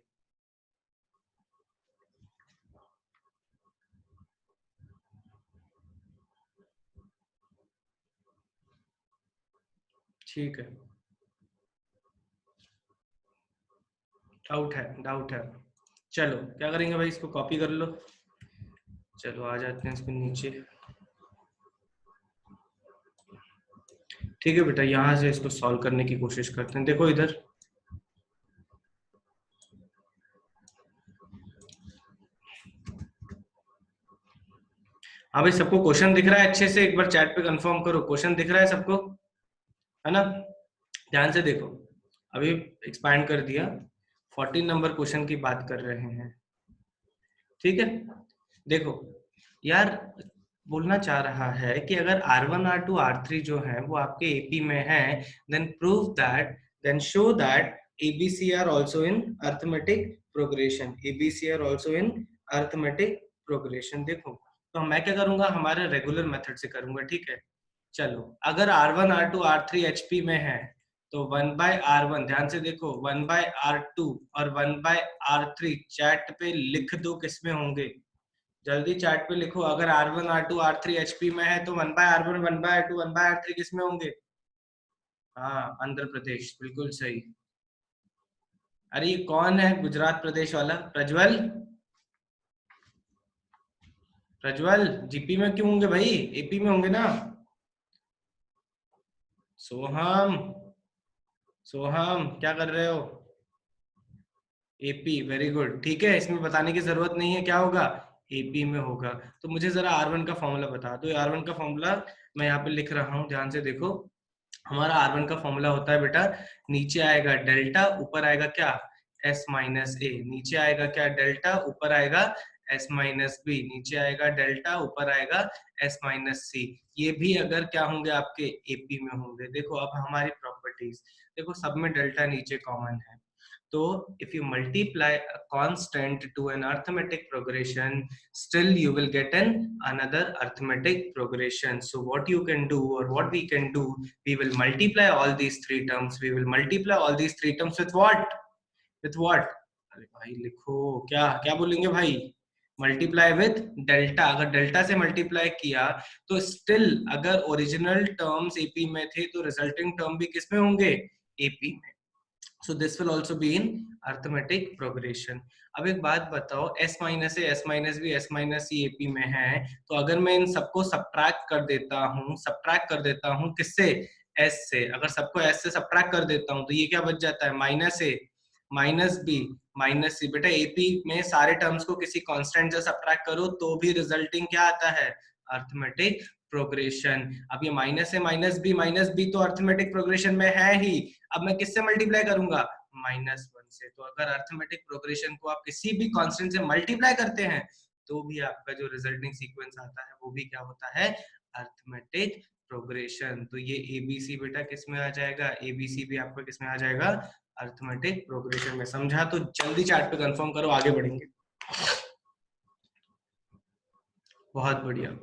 A: ठीक है, डाउट है, डाउट है। चलो क्या करेंगे भाई, इसको कॉपी कर लो। चलो आ जाते हैं इसको नीचे। ठीक है बेटा, यहां से इसको सॉल्व करने की कोशिश करते हैं। देखो इधर, हाँ भाई सबको क्वेश्चन दिख रहा है अच्छे से? एक बार चैट पे कंफर्म करो, क्वेश्चन दिख रहा है सबको, है ना? ध्यान से देखो, अभी एक्सपैंड कर दिया, 14 नंबर क्वेश्चन की बात कर रहे हैं। ठीक है, देखो यार, बोलना चाह रहा है कि अगर R1 R2 R3 जो है वो आपके एपी में है, then prove that, then show that ABC are also in arithmetic progression, ABC are also in arithmetic progression. देखो तो मैं क्या करूंगा, हमारे रेगुलर मेथड से करूंगा। ठीक है, चलो अगर R1 R2 R3 एचपी में है, तो 1/R1, ध्यान से देखो, 1/R2 और 1/R3 चैट पे लिख दो किसमें होंगे। जल्दी चैट पे लिखो, अगर R1 R2 R3 एचपी में है तो 1/R1 1/R2 1/R3 किसमें होंगे? हाँ, आंध्र प्रदेश, बिल्कुल सही। अरे ये कौन है गुजरात प्रदेश वाला? प्रज्वल, प्रज्वल जीपी में क्यों होंगे भाई, एपी में होंगे ना। सोहम, सोहम क्या कर रहे हो? AP, very good. ठीक है, इसमें बताने की जरूरत नहीं है, क्या होगा, एपी में होगा। तो मुझे जरा R1 का फॉर्मूला बता दो। R1 का फॉर्मूला मैं यहाँ पे लिख रहा हूँ, ध्यान से देखो। हमारा R1 का फॉर्मूला होता है बेटा, नीचे आएगा डेल्टा, ऊपर आएगा क्या, S माइनस ए, नीचे आएगा क्या, डेल्टा, ऊपर आएगा S माइनस बी, नीचे आएगा डेल्टा, ऊपर आएगा S माइनस सी। ये भी अगर क्या होंगे, आपके एपी में होंगे। देखो अब हमारी प्रॉपर्टीज देखो, सब में डेल्टा नीचे कॉमन है। तो if you multiply a constant to an arithmetic progression, still you will get an another arithmetic progression. So what you can do, or what we can do, we will multiply all these three terms. We will multiply all these three terms with what? With what? अरे भाई लिखो, क्या क्या बोलेंगे भाई? Multiply with delta. अगर delta से multiply किया तो स्टिल अगर ओरिजिनल टर्म्स एपी में थे तो रिजल्टिंग टर्म भी किसमें होंगे, एपी में। So this will also be in arithmetic progression. अब एक बात बताओ, s minus A, s minus B, s minus C AP में है, तो अगर मैं इन सबको सब्ट्रैक्ट कर देता हूँ, सब्ट्रैक्ट कर देता हूँ किससे, s से, अगर सबको s से सब्ट्रैक्ट कर देता हूँ तो ये क्या बच जाता है, माइनस ए माइनस बी माइनस सी। बेटा एपी में सारे टर्म्स को किसी कांस्टेंट से सब्ट्रैक्ट करो तो भी रिजल्टिंग क्या आता है, अरिथमेटिक प्रोग्रेशन। अब ये माइनस बी तो अरिथमेटिक प्रोग्रेशन में है ही, अब मैं किससे मल्टीप्लाई करूंगा, -1 से। तो अगर अरिथमेटिक प्रोग्रेशन को आप किसी भी कांस्टेंट से मल्टीप्लाई करते हैं तो भी आपका जो रिजल्टिंग सीक्वेंस आता है वो भी क्या होता है, अरिथमेटिक प्रोग्रेशन। तो ये एबीसी बेटा किस में आ जाएगा, एबीसी भी आपका किस में आ जाएगा, अरिथमेटिक प्रोग्रेशन में। समझा? तो जल्दी चार्ट पे कंफर्म करो, आगे बढ़ेंगे। बहुत बढ़िया।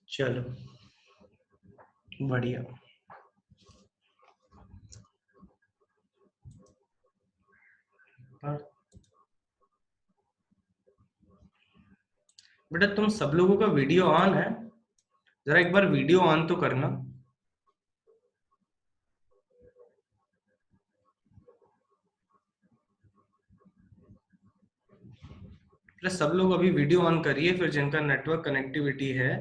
A: चलो बढ़िया। बेटा तुम सब लोगों का वीडियो ऑन है? जरा एक बार वीडियो ऑन तो करना। बेटा सब लोग अभी वीडियो ऑन करिए, फिर जिनका नेटवर्क कनेक्टिविटी है,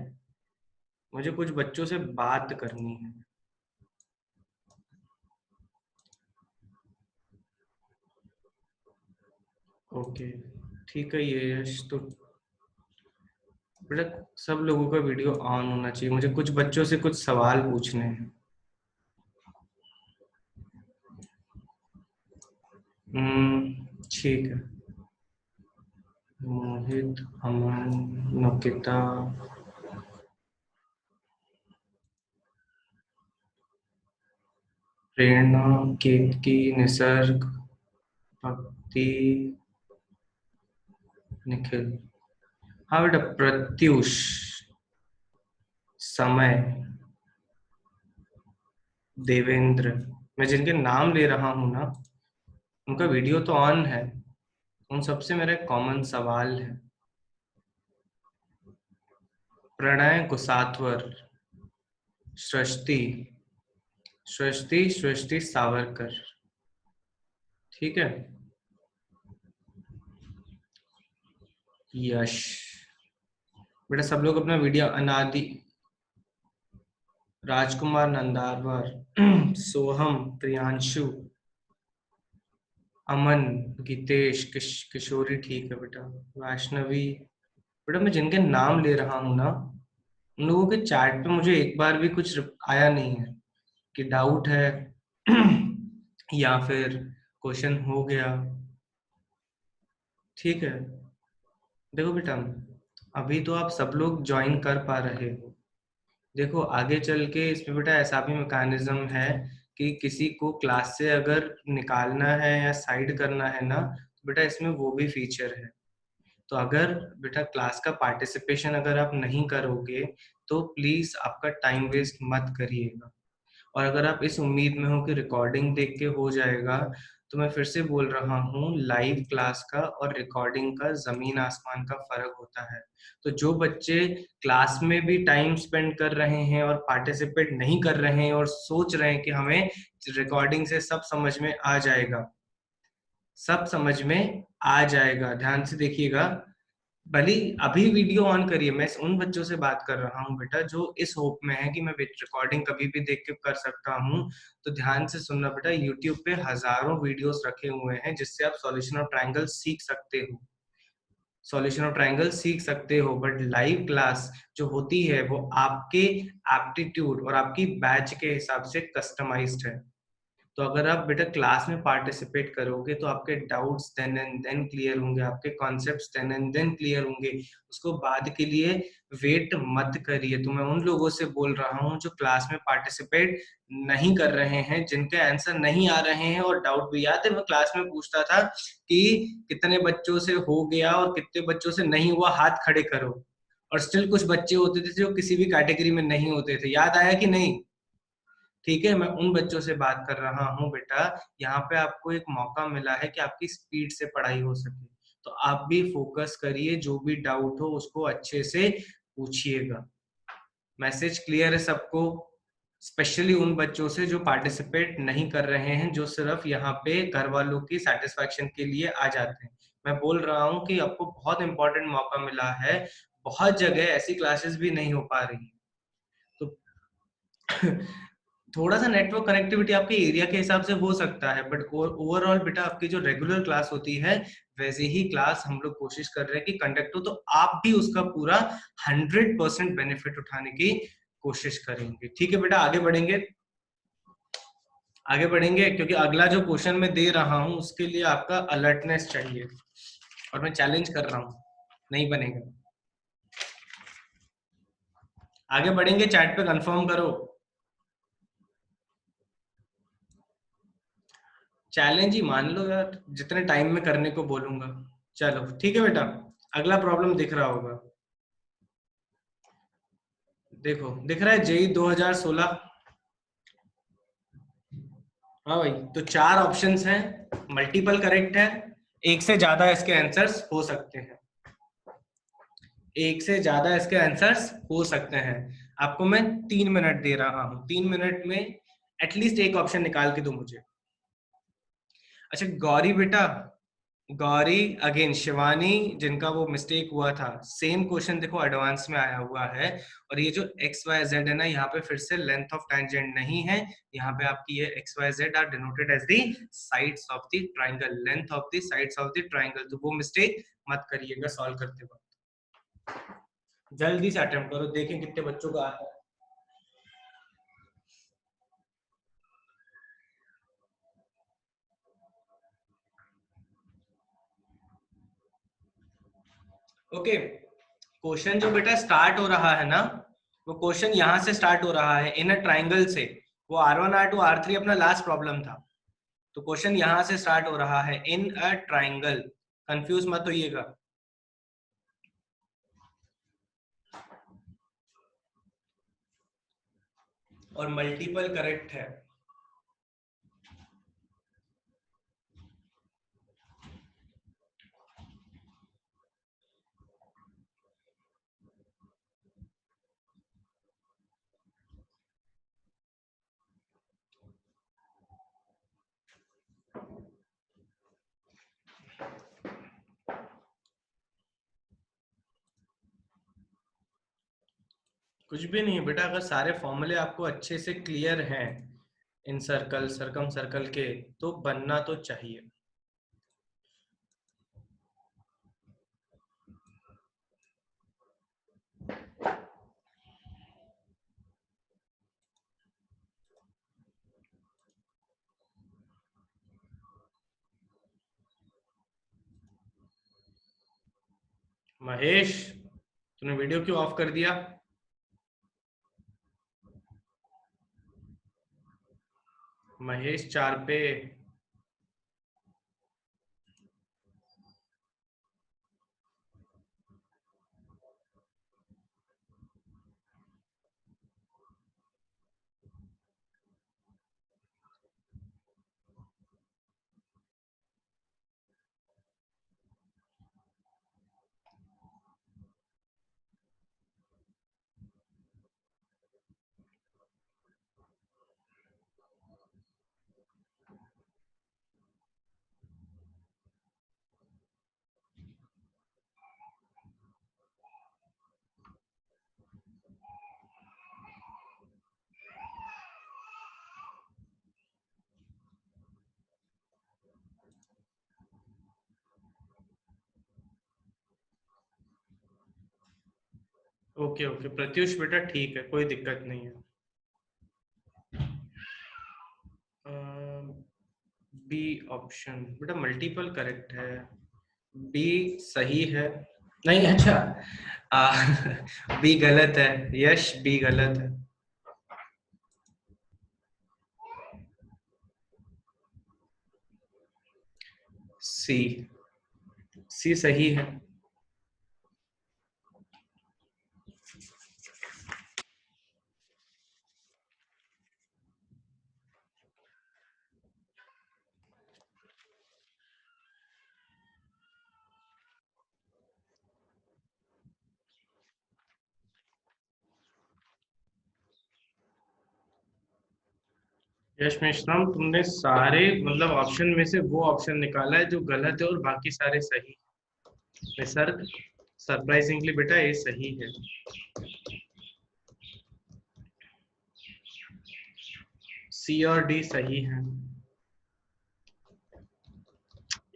A: मुझे कुछ बच्चों से बात करनी है। ओके ठीक है ये यश, तो बेटा सब लोगों का वीडियो ऑन होना चाहिए, मुझे कुछ बच्चों से कुछ सवाल पूछने हैं। ठीक है। मोहित, अमन, नकिता, प्रेरणा, केतकी, निसर्ग, भक्ति, निखिल। हाँ बेटा, प्रत्युष, समय, देवेंद्र, मैं जिनके नाम ले रहा हूं ना, उनका वीडियो तो ऑन है। उन सबसे मेरा एक कॉमन सवाल है। प्रणय कुसात्वर, सृष्टि, सृष्टि सावरकर। ठीक है। यश। बेटा सब लोग अपना वीडियो अनादि, राजकुमार नंदारवर, सोहम, प्रियांशु, अमन, गीतेश, किशोरी, ठीक है बेटा, वैष्णवी। बेटा मैं जिनके नाम ले रहा हूँ ना, उन लोगों के चैट पे मुझे एक बार भी कुछ आया नहीं है कि डाउट है या फिर क्वेश्चन हो गया। ठीक है। देखो बेटा, अभी तो आप सब लोग ज्वाइन कर पा रहे हो। देखो आगे चल के इसमें बेटा ऐसा भी मैकेनिज्म है कि किसी को क्लास से अगर निकालना है या साइड करना है ना, तो बेटा इसमें वो भी फीचर है। तो अगर बेटा क्लास का पार्टिसिपेशन अगर आप नहीं करोगे, तो प्लीज आपका टाइम वेस्ट मत करिएगा। और अगर आप इस उम्मीद में हो कि रिकॉर्डिंग देख के हो जाएगा, तो मैं फिर से बोल रहा हूँ, लाइव क्लास का और रिकॉर्डिंग का जमीन आसमान का फर्क होता है। तो जो बच्चे क्लास में भी टाइम स्पेंड कर रहे हैं और पार्टिसिपेट नहीं कर रहे हैं और सोच रहे हैं कि हमें रिकॉर्डिंग से सब समझ में आ जाएगा, सब समझ में आ जाएगा, ध्यान से देखिएगा। भली अभी वीडियो ऑन करिए, मैं उन बच्चों से बात कर रहा हूँ बेटा जो इस होप में है कि मैं रिकॉर्डिंग कभी भी देख के कर सकता हूँ। तो ध्यान से सुनना बेटा, यूट्यूब पे हजारों वीडियोस रखे हुए हैं जिससे आप सॉल्यूशन ऑफ ट्रायंगल सीख सकते हो, सॉल्यूशन ऑफ ट्रायंगल सीख सकते हो। बट लाइव क्लास जो होती है वो आपके एप्टीट्यूड और आपकी बैच के हिसाब से कस्टमाइज्ड है। तो अगर आप बेटा क्लास में पार्टिसिपेट करोगे तो आपके doubts then and then clear होंगे, आपके concepts then and then clear होंगे। उसको बाद के लिए वेट मत करिए। तो मैं उन लोगों से बोल रहा हूँ जो क्लास में पार्टिसिपेट नहीं कर रहे हैं, जिनके आंसर नहीं आ रहे हैं और डाउट भी। याद है मैं क्लास में पूछता था कि कितने बच्चों से हो गया और कितने बच्चों से नहीं हुआ, हाथ खड़े करो, और स्टिल कुछ बच्चे होते थे जो किसी भी कैटेगरी में नहीं होते थे। याद आया कि नहीं? ठीक है, मैं उन बच्चों से बात कर रहा हूँ बेटा। यहाँ पे आपको एक मौका मिला है कि आपकी स्पीड से पढ़ाई हो सके, तो आप भी फोकस करिए, जो भी डाउट हो उसको अच्छे से पूछिएगा। मैसेज क्लियर है सबको? स्पेशली उन बच्चों से जो पार्टिसिपेट नहीं कर रहे हैं, जो सिर्फ यहाँ पे घर वालों की सेटिस्फैक्शन के लिए आ जाते हैं। मैं बोल रहा हूँ कि आपको बहुत इंपॉर्टेंट मौका मिला है, बहुत जगह ऐसी क्लासेस भी नहीं हो पा रही। तो थोड़ा सा नेटवर्क कनेक्टिविटी आपके एरिया के हिसाब से हो सकता है, बट ओवरऑल बेटा आपकी जो रेगुलर क्लास होती है वैसे ही क्लास हम लोग कोशिश कर रहे हैं कि कंडक्ट हो, तो आप भी उसका पूरा 100% बेनिफिट उठाने की कोशिश करेंगे। ठीक है बेटा, आगे बढ़ेंगे, आगे बढ़ेंगे, क्योंकि अगला जो क्वेश्चन मैं दे रहा हूं उसके लिए आपका अलर्टनेस चाहिए, और मैं चैलेंज कर रहा हूं, नहीं बनेगा। आगे बढ़ेंगे, चैट पे कंफर्म करो। चैलेंज ही मान लो यार, जितने टाइम में करने को बोलूंगा। चलो ठीक है बेटा, अगला प्रॉब्लम दिख रहा होगा। देखो दिख रहा है, जेई 2016। हाँ भाई, तो चार ऑप्शंस हैं, मल्टीपल करेक्ट है, एक से ज्यादा इसके आंसर्स हो सकते हैं। एक से ज्यादा इसके आंसर्स हो सकते हैं। आपको मैं 3 मिनट दे रहा हूँ, 3 मिनट में एटलीस्ट एक ऑप्शन निकाल के दो मुझे। अच्छा गौरी बेटा, गौरी अगेन शिवानी, जिनका वो मिस्टेक हुआ था, सेम क्वेश्चन देखो एडवांस में आया हुआ है। और ये जो एक्स वाई जेड है ना, यहाँ पे फिर से लेंथ ऑफ टेंजेंट नहीं है, यहाँ पे आपकी ये x y z are denoted as the sides of the triangle, length of the sides of the triangle. तो वो मिस्टेक मत करिएगा सॉल्व करते वक्त। जल्दी से अटेम्प्ट करो, देखें कितने बच्चों का आता है। ओके, क्वेश्चन जो बेटा स्टार्ट हो रहा है ना, वो क्वेश्चन यहाँ से स्टार्ट हो रहा है इन अ ट्राइंगल से। वो R1 R2 R3 अपना लास्ट प्रॉब्लम था, तो क्वेश्चन यहाँ से स्टार्ट हो रहा है इन अ ट्राइंगल। कंफ्यूज मत होइएगा। और मल्टीपल करेक्ट है। कुछ भी नहीं है बेटा, अगर सारे फॉर्मूले आपको अच्छे से क्लियर हैं इन सर्कल सरकम सर्कल के, तो बनना तो चाहिए। महेश, तूने वीडियो क्यों ऑफ कर दिया? महेश 4 पे। ओके ओके प्रत्युष बेटा, ठीक है, कोई दिक्कत नहीं है। बी ऑप्शन बेटा मल्टीपल करेक्ट है, बी सही है। नहीं अच्छा, बी गलत है, यश बी गलत है। सी, सी सही है। यश मेश्राम, तुमने सारे मतलब ऑप्शन में से वो ऑप्शन निकाला है जो गलत है और बाकी सारे सही है सर। सरप्राइजिंगली बेटा ये सही है। सी और डी सही है,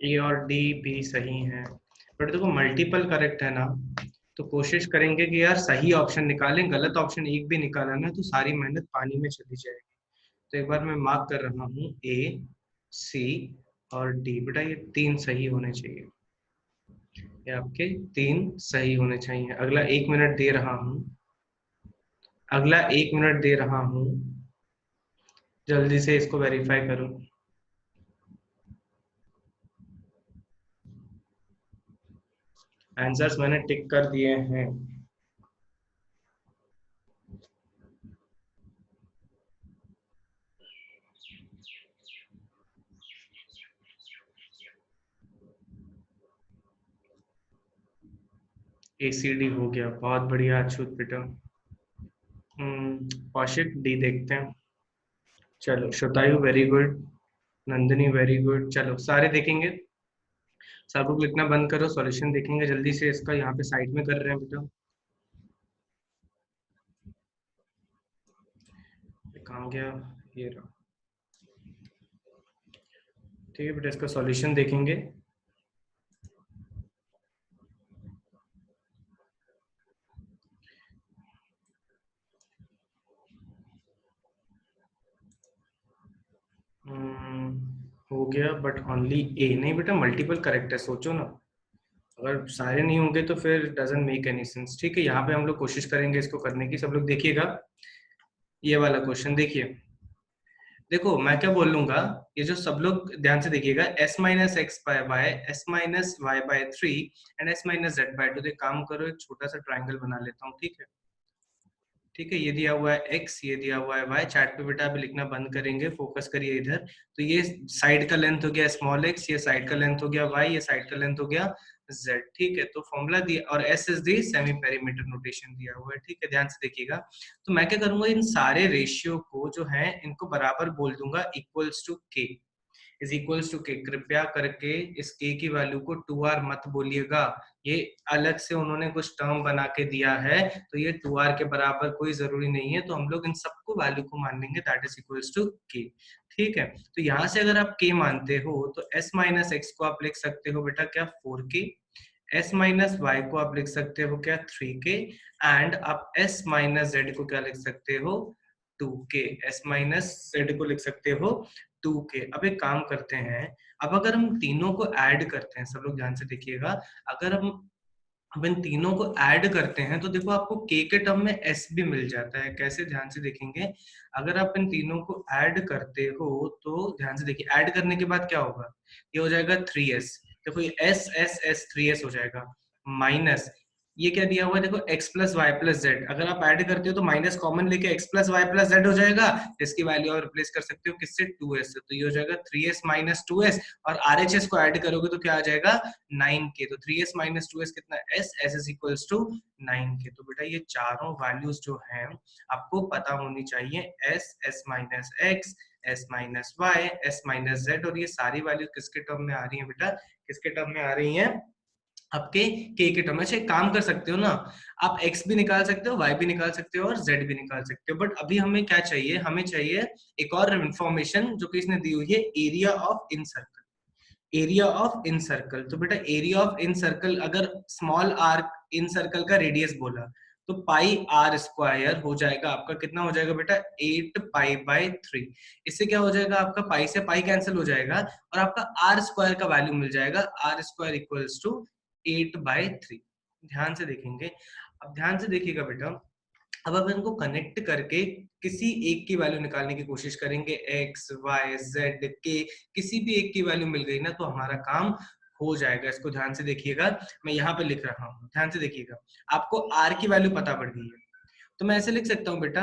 A: ए और डी भी सही है। बट देखो मल्टीपल करेक्ट है ना, तो कोशिश करेंगे कि यार सही ऑप्शन निकालें, गलत ऑप्शन एक भी निकाला ना तो सारी मेहनत पानी में चली जाएगी। तो एक बार मैं मार्क कर रहा हूँ ए, सी और डी। बेटा ये 3 सही होने चाहिए, ये आपके 3 सही होने चाहिए। अगला 1 मिनट दे रहा हूँ, अगला 1 मिनट दे रहा हूँ, जल्दी से इसको वेरीफाई करो। आंसर्स मैंने टिक कर दिए हैं। ACD हो गया, बहुत बढ़िया अछूत बेटा। कौशिक डी देखते हैं। चलो Shrutayu very good, Nandini very good. चलो सारे देखेंगे, सब लोग लिखना बंद करो, सॉल्यूशन देखेंगे जल्दी से इसका, यहाँ पे साइड में कर रहे हैं बेटा। कहाँ गया, ये रहा। ठीक है बेटा, इसका सॉल्यूशन देखेंगे। हो गया, बट ओनली ए नहीं बेटा, मल्टीपल करेक्ट है, सोचो ना। अगर सारे नहीं होंगे तो फिर डजंट मेक एनी सेंस। ठीक है, यहाँ पे हम लोग कोशिश करेंगे इसको करने की। सब लोग देखिएगा, ये वाला क्वेश्चन देखिए। देखो मैं क्या बोल लूंगा, ये जो सब लोग ध्यान से देखिएगा, s minus x by y, s minus y by 3 and s minus z by 2। काम करो, एक छोटा सा ट्राइंगल बना लेता हूँ। ठीक है, ठीक है, ये दिया हुआ है x, ये दिया हुआ है y। चैट पे बेटा अभी लिखना बंद करेंगे, फोकस करिए इधर। तो ये साइड का लेंथ हो गया स्मॉल x, ये साइड का लेंथ हो गया y, ये साइड का लेंथ हो गया z। ठीक है, तो फॉर्मूला दिया, और s is the semi perimeter notation दिया हुआ है। ठीक है, ध्यान से देखिएगा। तो मैं क्या करूंगा, इन सारे रेशियो को जो है इनको बराबर बोल दूंगा, equals to k, is equals to k. कृपया करके इस के की वैल्यू को 2r मत बोलिएगा, ये अलग से उन्होंने कुछ टर्म बना के दिया है, तो ये 2r के बराबर कोई जरूरी नहीं है, तो हम लोग इन सबको वैल्यू को मान लेंगे, दैट इज इक्वल्स टू के। ठीक है, तो यहाँ से अगर आप k मानते हो तो s माइनस एक्स को आप लिख सकते हो बेटा क्या, 4k। s माइनस वाई को आप लिख सकते हो क्या, 3k। एंड आप s माइनस जेड को क्या लिख सकते हो, 2k। s माइनस जेड को लिख सकते हो 2k। अब एक काम करते हैं, अब अगर हम तीनों को ऐड करते हैं, सब लोग ध्यान से देखिएगा, अगर हम अब इन तीनों को ऐड करते हैं तो देखो आपको k के टर्म में s भी मिल जाता है। कैसे, ध्यान से देखेंगे। अगर आप इन तीनों को ऐड करते हो तो ध्यान से देखिए, ऐड करने के बाद क्या होगा, ये हो जाएगा 3s। देखो ये s s s 3s हो जाएगा, माइनस ये क्या दिया हुआ है, देखो x plus y plus z. अगर आप ऐड करते हो तो माइनस कॉमन लेके x plus y plus z हो जाएगा, इसकी वैल्यू और रिप्लेस कर सकते हो किससे, 2s से। तो ये हो जाएगा 3s माइनस 2s, और RHS को ऐड करोगे तो क्या आ जाएगा, 9k। तो 3s माइनस 2s कितना, s s is equals to 9k। तो बेटा ये चारों वैल्यूज जो हैं आपको पता होनी चाहिए, s s minus x, s minus y, s minus z। और ये सारी वैल्यू किसके टर्म में आ रही है बेटा, किसके टर्म में आ रही है, आपके k के टर्म में। अच्छा काम कर सकते हो ना, आप x भी निकाल सकते हो, y भी निकाल सकते हो और z भी निकाल सकते हो। बट अभी हमें क्या चाहिए, हमें चाहिए एक और इंफॉर्मेशन जो कि इसने दी हुई है, area of in circle. Area of in circle, तो बेटा एरिया ऑफ इन सर्कल, अगर स्मॉल आर इन सर्कल का रेडियस बोला तो पाई आर स्क्वायर हो जाएगा आपका, कितना हो जाएगा बेटा, 8 पाई बाय 3। इससे क्या हो जाएगा, आपका पाई से पाई कैंसिल हो जाएगा और आपका आर स्क्वायर का वैल्यू मिल जाएगा, आर स्क्वायर इक्वल्स टू 8/3। ध्यान से देखेंगे, अब ध्यान से देखिएगा बेटा। अब अब इनको कनेक्ट करके किसी एक की वैल्यू निकालने की कोशिश करेंगे, x y z k, किसी भी एक की वैल्यू मिल गई ना तो हमारा काम हो जाएगा। इसको ध्यान से देखिएगा, मैं यहाँ पे लिख रहा हूँ, ध्यान से देखिएगा। आपको r की वैल्यू पता पड़ गई है, तो मैं ऐसे लिख सकता हूँ बेटा,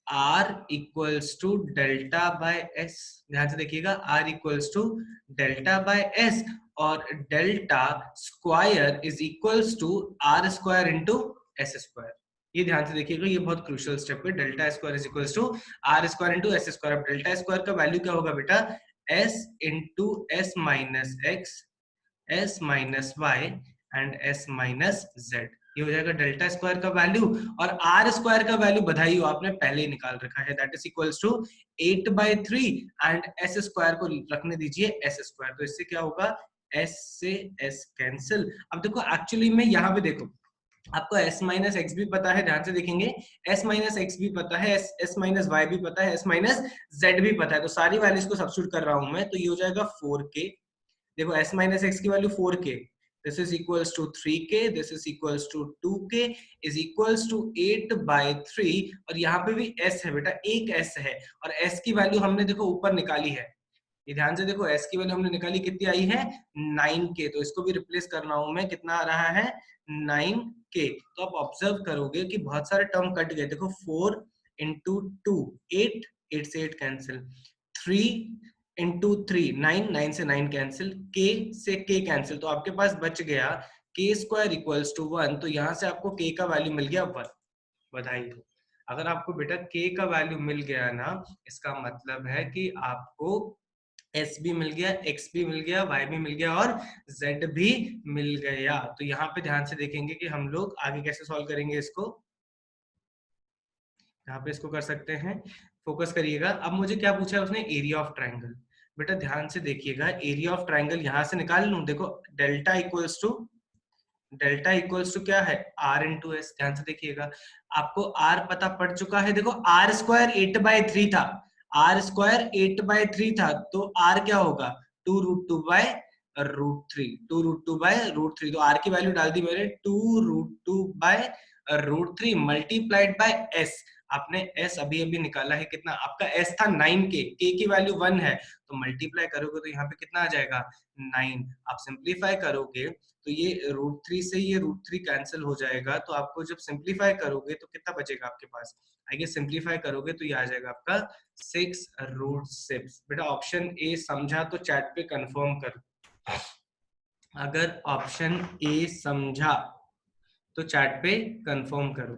A: r equals to delta by S. ध्यान से देखिएगा, r equals to delta by S, और delta square is equals to R square into S square. ये ध्यान से देखिएगा, ये बहुत क्रूशियल स्टेप है। Delta square is equals to R square into S square. अब डेल्टा स्क्वायर का वैल्यू क्या होगा बेटा, s into S minus X, s minus Y and s minus Z. ये हो जाएगा डेल्टा स्क्वायर का वैल्यू, और आर स्क्वायर का वैल्यू बधाई हो, आपने पहले ही निकाल रखा है, that is equals to 8/3 and s square को रखने दीजिए एस स्क्वायर। तो इससे क्या होगा, s से s कैंसिल। अब देखो एक्चुअली में यहाँ पे देखो, आपको s माइनस एक्स भी पता है, ध्यान से देखेंगे, s माइनस एक्स भी पता है, s माइनस वाई भी पता है, s माइनस जेड भी पता है। तो सारी वैल्यूज को सब्स्टिट्यूट कर रहा हूं मैं, तो ये हो जाएगा 4k। देखो s माइनस एक्स की value 4k, this is equals to 3k, this is equals to 2k is equals to 8/3। और यहाँ पे भी s है बेटा, एक s है, और s की वैल्यू हमने देखो ऊपर निकाली है, ये ध्यान से देखो, s की वैल्यू हमने निकाली, कितनी आई है, 9k। तो इसको भी रिप्लेस कर रहा हूं मैं, कितना आ रहा है, 9k। तो आप ऑब्जर्व करोगे कि बहुत सारे टर्म कट गए। देखो 4 इंटू 2 8, 8 से 8 कैंसिल, 3 इंटू 3 9, 9 से 9 कैंसिल, k से k कैंसिल, तो आपके पास बच गया k स्क्वायर इक्वल्स टू 1, तो यहाँ से आपको k का वैल्यू मिल गया 1। बधाई हो। अगर आपको बेटा k का वैल्यू मिल गया ना, इसका मतलब है कि आपको s भी मिल गया, x भी मिल गया, y भी मिल गया और z भी मिल गया। तो यहाँ पे ध्यान से देखेंगे कि हम लोग आगे कैसे सॉल्व करेंगे इसको। यहाँ पे इसको कर सकते हैं, फोकस करिएगा। अब मुझे क्या पूछा है उसने, एरिया ऑफ ट्राइंगल। बेटा ध्यान से देखिएगा, एरिया ऑफ ट्राइंगल यहाँ से निकाल लूं। देखो डेल्टा इक्वल्स टू क्या है, r इंटू एस। ध्यान से देखिएगा, आपको r पता पड़ चुका है। देखो r स्क्वायर 8/3 था, r स्क्वायर 8/3 था, तो r क्या होगा 2√2/√3, 2√2/√3। तो r की वैल्यू डाल दी मैंने 2√2/√3 मल्टीप्लाइड बाय s। आपने s अभी अभी निकाला है कितना, आपका s था 9k, k की वैल्यू 1 है, तो मल्टीप्लाई करोगे तो यहाँ पे कितना आ जाएगा 9। आप सिंप्लीफाई करोगे तो ये √3 से ये √3 कैंसिल हो जाएगा, तो आपको जब सिंप्लीफाई करोगे तो कितना बचेगा आपके पास, आगे सिंप्लीफाई करोगे तो ये आ जाएगा आपका 6√6। बेटा ऑप्शन ए समझा तो चैट पे कंफर्म कर, अगर ऑप्शन ए समझा तो चैट पे कंफर्म करो।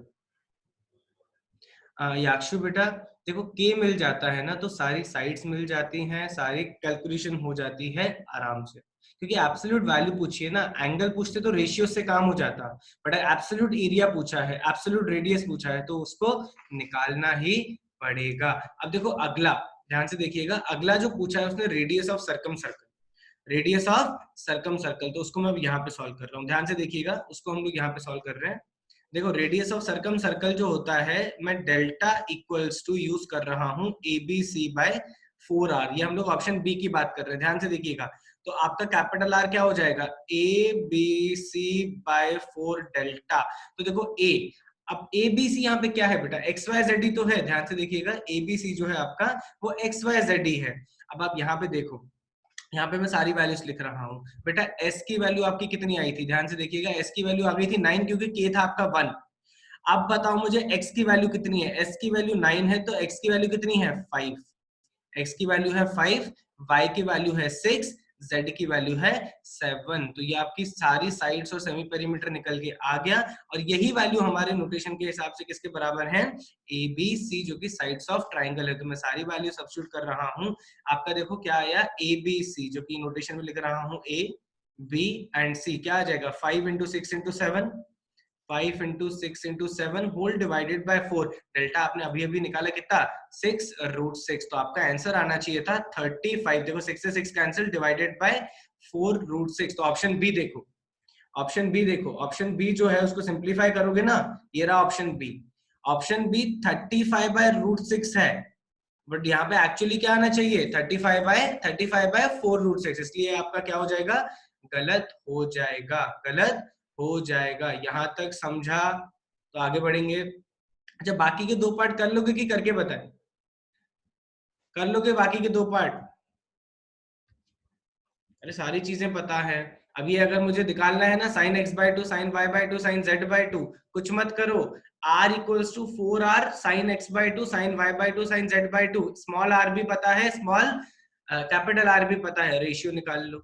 A: याक्षु बेटा देखो k मिल जाता है ना, तो सारी साइड्स मिल जाती हैं, सारी कैलकुलेशन हो जाती है आराम से, क्योंकि एब्सोल्यूट वैल्यू पूछिए ना, एंगल पूछते तो रेशियो से काम हो जाता, बट एब्सोल्यूट एरिया पूछा है, एब्सोल्यूट रेडियस पूछा है, तो उसको निकालना ही पड़ेगा। अब देखो अगला ध्यान से देखिएगा, अगला जो पूछा है उसने radius of circum circle, radius of circum circle, तो उसको मैं यहाँ पे सॉल्व कर रहा हूँ। ध्यान से देखिएगा, उसको हम लोग यहाँ पे सॉल्व कर रहे हैं। देखो रेडियस ऑफ सर्कम सर्कल जो होता है, मैं डेल्टा इक्वल्स टू यूज कर रहा हूं ABC बाय 4R। ये हम लोग ऑप्शन बी की बात कर रहे हैं, ध्यान से देखिएगा। तो आपका कैपिटल R क्या हो जाएगा, ABC बाय 4 डेल्टा। तो देखो A, अब ABC यहाँ पे क्या है बेटा, XYZ तो है। ध्यान से देखिएगा, ABC जो है आपका वो XYZ है। अब आप यहाँ पे देखो, यहाँ पे मैं सारी वैल्यूज लिख रहा हूँ। बेटा s की वैल्यू आपकी कितनी आई थी, ध्यान से देखिएगा, s की वैल्यू आ गई थी 9, क्योंकि k था आपका 1। अब बताओ मुझे x की वैल्यू कितनी है, s की वैल्यू 9 है, तो x की वैल्यू कितनी है 5, x की वैल्यू है 5, y की वैल्यू है 6, z की वैल्यू है 7। तो ये आपकी सारी साइड्स और सेमी पेरीमीटर निकल के आ गया, और यही वैल्यू हमारे नोटेशन के हिसाब से किसके बराबर है, ABC, जो कि साइड्स ऑफ ट्राइंगल है। तो मैं सारी वैल्यू सब्स्टिट्यूट कर रहा हूँ। आपका देखो क्या आया, ABC, जो कि नोटेशन में लिख रहा हूँ A, B एंड C, क्या आ जाएगा 5 into 6 into 7, 5 into 6 into 7 whole divided by 4। Delta आपने अभी अभी निकाला कितना, 6√6, तो आपका आंसर आना चाहिए था 35। देखो 6 से 6 कैंसिल, डिवाइडेड बाय 4√6। तो ऑप्शन बी देखो, ऑप्शन बी देखो, ऑप्शन बी जो है उसको सिंप्लीफाई करोगे ना, ये रहा ऑप्शन बी। ऑप्शन बी 35/√6 है, बट यहाँ पे एक्चुअली क्या आना चाहिए 35/4√6, इसलिए आपका क्या हो जाएगा, गलत हो जाएगा, गलत हो जाएगा। यहां तक समझा, तो आगे बढ़ेंगे। अच्छा बाकी के दो पार्ट कर लोगे कि करके बताएं, कर लोगे बाकी के दो पार्ट, अरे सारी चीजें पता है। अभी अगर मुझे निकालना है ना sin x/2, sin y/2, sin z/2, कुछ मत करो, r equals to 4r sin x/2, sin y/2, sin z/2, small r भी पता है, स्मॉल कैपिटल R भी पता है, रेशियो निकाल लो,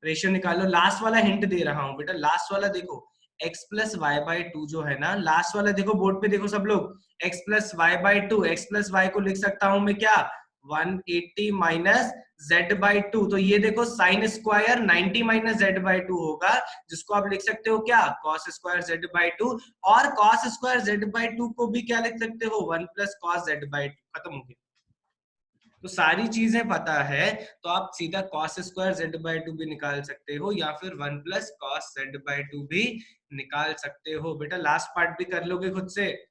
A: रेशियो निकालो। लास्ट वाला हिंट दे रहा हूं बेटा, लास्ट वाला देखो, x plus y by two जो है ना, लास्ट वाला देखो बोर्ड पे देखो सब लोग, x plus y by two, x plus y को लिख सकता हूं मैं क्या 180 माइनस z/2। तो ये देखो साइन स्क्वायर 90 माइनस z/2 होगा, जिसको आप लिख सकते हो क्या cos स्क्वायर z/2, और cos स्क्वायर z/2 को भी क्या लिख सकते हो 1 प्लस cos z/2। खत्म हो गया। तो सारी चीजें पता है, तो आप सीधा cos स्क्वायर z/2 भी निकाल सकते हो, या फिर 1 प्लस cos z/2 भी निकाल सकते हो। बेटा लास्ट पार्ट भी कर लोगे खुद से,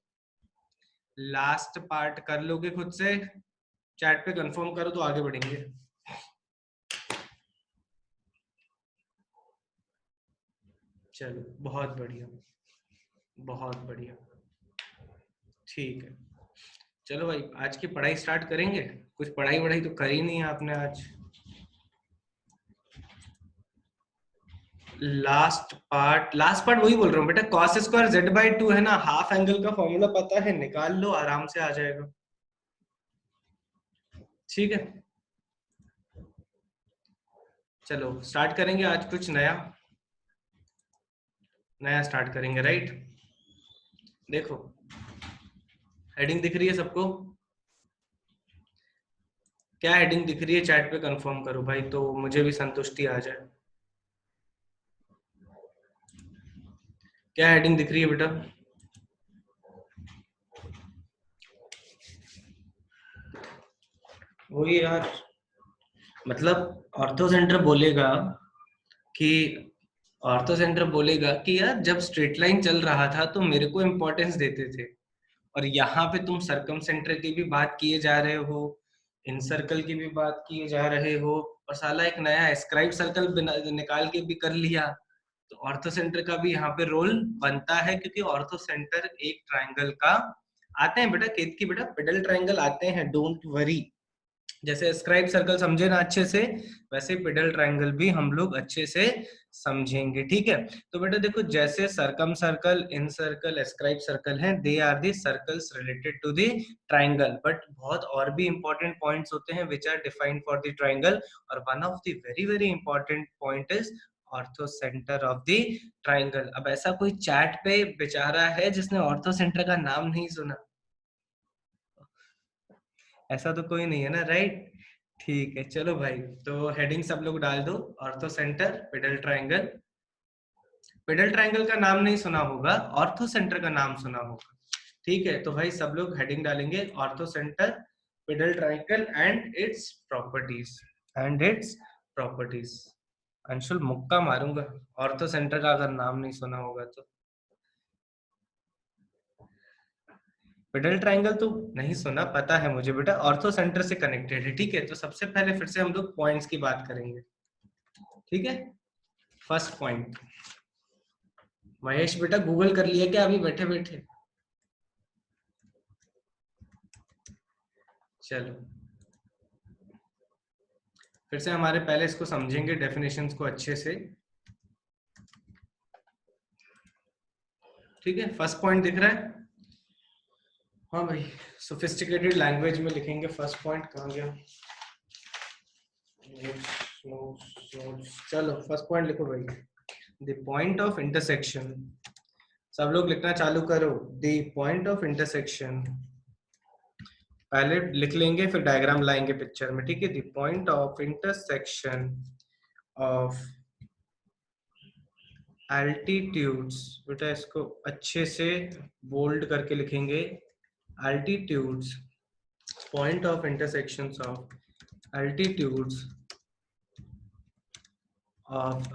A: लास्ट पार्ट कर लोगे खुद से, चैट पे कंफर्म करो तो आगे बढ़ेंगे। चलो बहुत बढ़िया, बहुत बढ़िया, ठीक है। चलो भाई आज की पढ़ाई स्टार्ट करेंगे। कुछ पढ़ाई वढ़ाई तो करी नहीं है आपने आज। लास्ट पार्ट वही बोल रहा हूँ बेटा, cos स्क्वायर z/2 है ना, हाफ एंगल का फॉर्मूला पता है, निकाल लो आराम से आ जाएगा। ठीक है चलो स्टार्ट करेंगे आज कुछ नया। नया स्टार्ट करेंगे, राइट। देखो हेडिंग दिख रही है सबको? क्या हेडिंग दिख रही है चैट पे कंफर्म करो भाई, तो मुझे भी संतुष्टि आ जाए। क्या हेडिंग दिख रही है बेटा? वही यार, मतलब ऑर्थो सेंटर बोलेगा कि ऑर्थो सेंटर बोलेगा कि यार जब स्ट्रेट लाइन चल रहा था तो मेरे को इम्पोर्टेंस देते थे, और यहाँ पे तुम सरकम सेंटर की भी बात किए जा रहे हो, इन सर्कल की भी बात किए जा रहे हो, और साला एक नया एस्क्राइब सर्कल निकाल के भी कर लिया। तो ऑर्थो सेंटर का भी यहाँ पे रोल बनता है, क्योंकि ऑर्थो सेंटर एक ट्राइंगल का आते हैं बेटा, केत की बेटा पेडल ट्राइंगल आते हैं, डोंट वरी। जैसे स्क्राइब सर्कल समझे ना अच्छे से, वैसे पेडल ट्रायंगल भी हम लोग अच्छे से समझेंगे, ठीक है। तो बेटा देखो, जैसे circumcircle, incircle, scribe circle हैं, they are the circles related to the triangle, but बहुत और भी इंपॉर्टेंट पॉइंट्स होते हैं which are defined for the triangle, और one of the very very important point is orthocentre of the triangle. अब ऐसा कोई चैट पे बेचारा है जिसने ऑर्थो सेंटर का नाम नहीं सुना? ऐसा तो कोई नहीं है ना, राइट। ठीक है, चलो भाई, तो हेडिंग सब लोग डाल दो, ortho centre pedal triangle. Pedal triangle का नाम नहीं सुना होगा, ऑर्थो सेंटर का नाम सुना होगा, ठीक है। तो भाई सब लोग हेडिंग डालेंगे, ortho centre pedal triangle and its properties, and its properties. Anshul मुक्का मारूंगा ऑर्थो सेंटर का अगर नाम नहीं सुना होगा तो। पेडल ट्रायंगल तो नहीं सुना, पता है मुझे बेटा, ऑर्थो सेंटर से कनेक्टेड है, ठीक है। तो सबसे पहले फिर से हम लोग पॉइंट्स की बात करेंगे, ठीक है। फर्स्ट पॉइंट, महेश बेटा गूगल कर लिया क्या अभी बैठे बैठे? चलो फिर से हमारे पहले इसको समझेंगे, डेफिनेशंस को अच्छे से, ठीक है। फर्स्ट पॉइंट दिख रहा है? हाँ भाई, सोफिस्टिकेटेड लैंग्वेज में लिखेंगे। फर्स्ट पॉइंट कहाँ गया? चलो फर्स्ट पॉइंट लिखो भाई, द पॉइंट ऑफ इंटरसेक्शन। सब लोग लिखना चालू करो, द पॉइंट ऑफ इंटरसेक्शन। पहले लिख लेंगे फिर डायग्राम लाएंगे पिक्चर में, ठीक है। The point of intersection of altitudes, बेटा इसको अच्छे से बोल्ड करके लिखेंगे, altitudes, point of intersections of altitudes of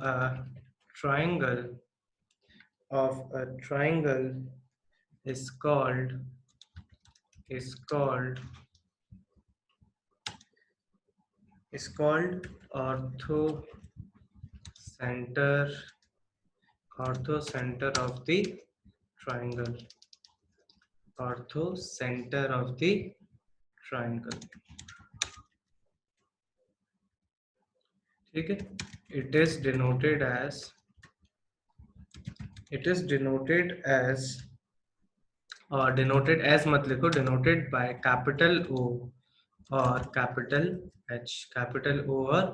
A: a triangle, is called is called is called ortho center, ortho center of the triangle, ortho center of the triangle, ठीक है। it is denoted as denoted as मत लिखो, denoted by capital O और capital H, capital O और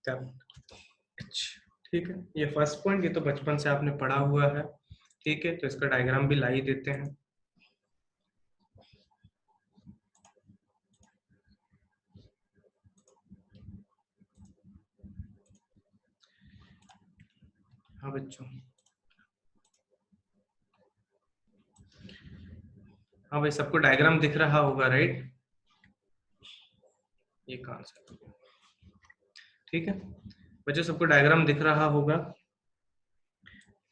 A: capital H, ठीक है। ये first point, ये तो बचपन से आपने पढ़ा हुआ है, ठीक है। तो इसका डायग्राम भी ला ही देते हैं। हाँ बच्चों, हाँ भाई, सबको डायग्राम दिख रहा होगा, राइट। ये कहाँ से, ठीक है बच्चों, सबको डायग्राम दिख रहा होगा।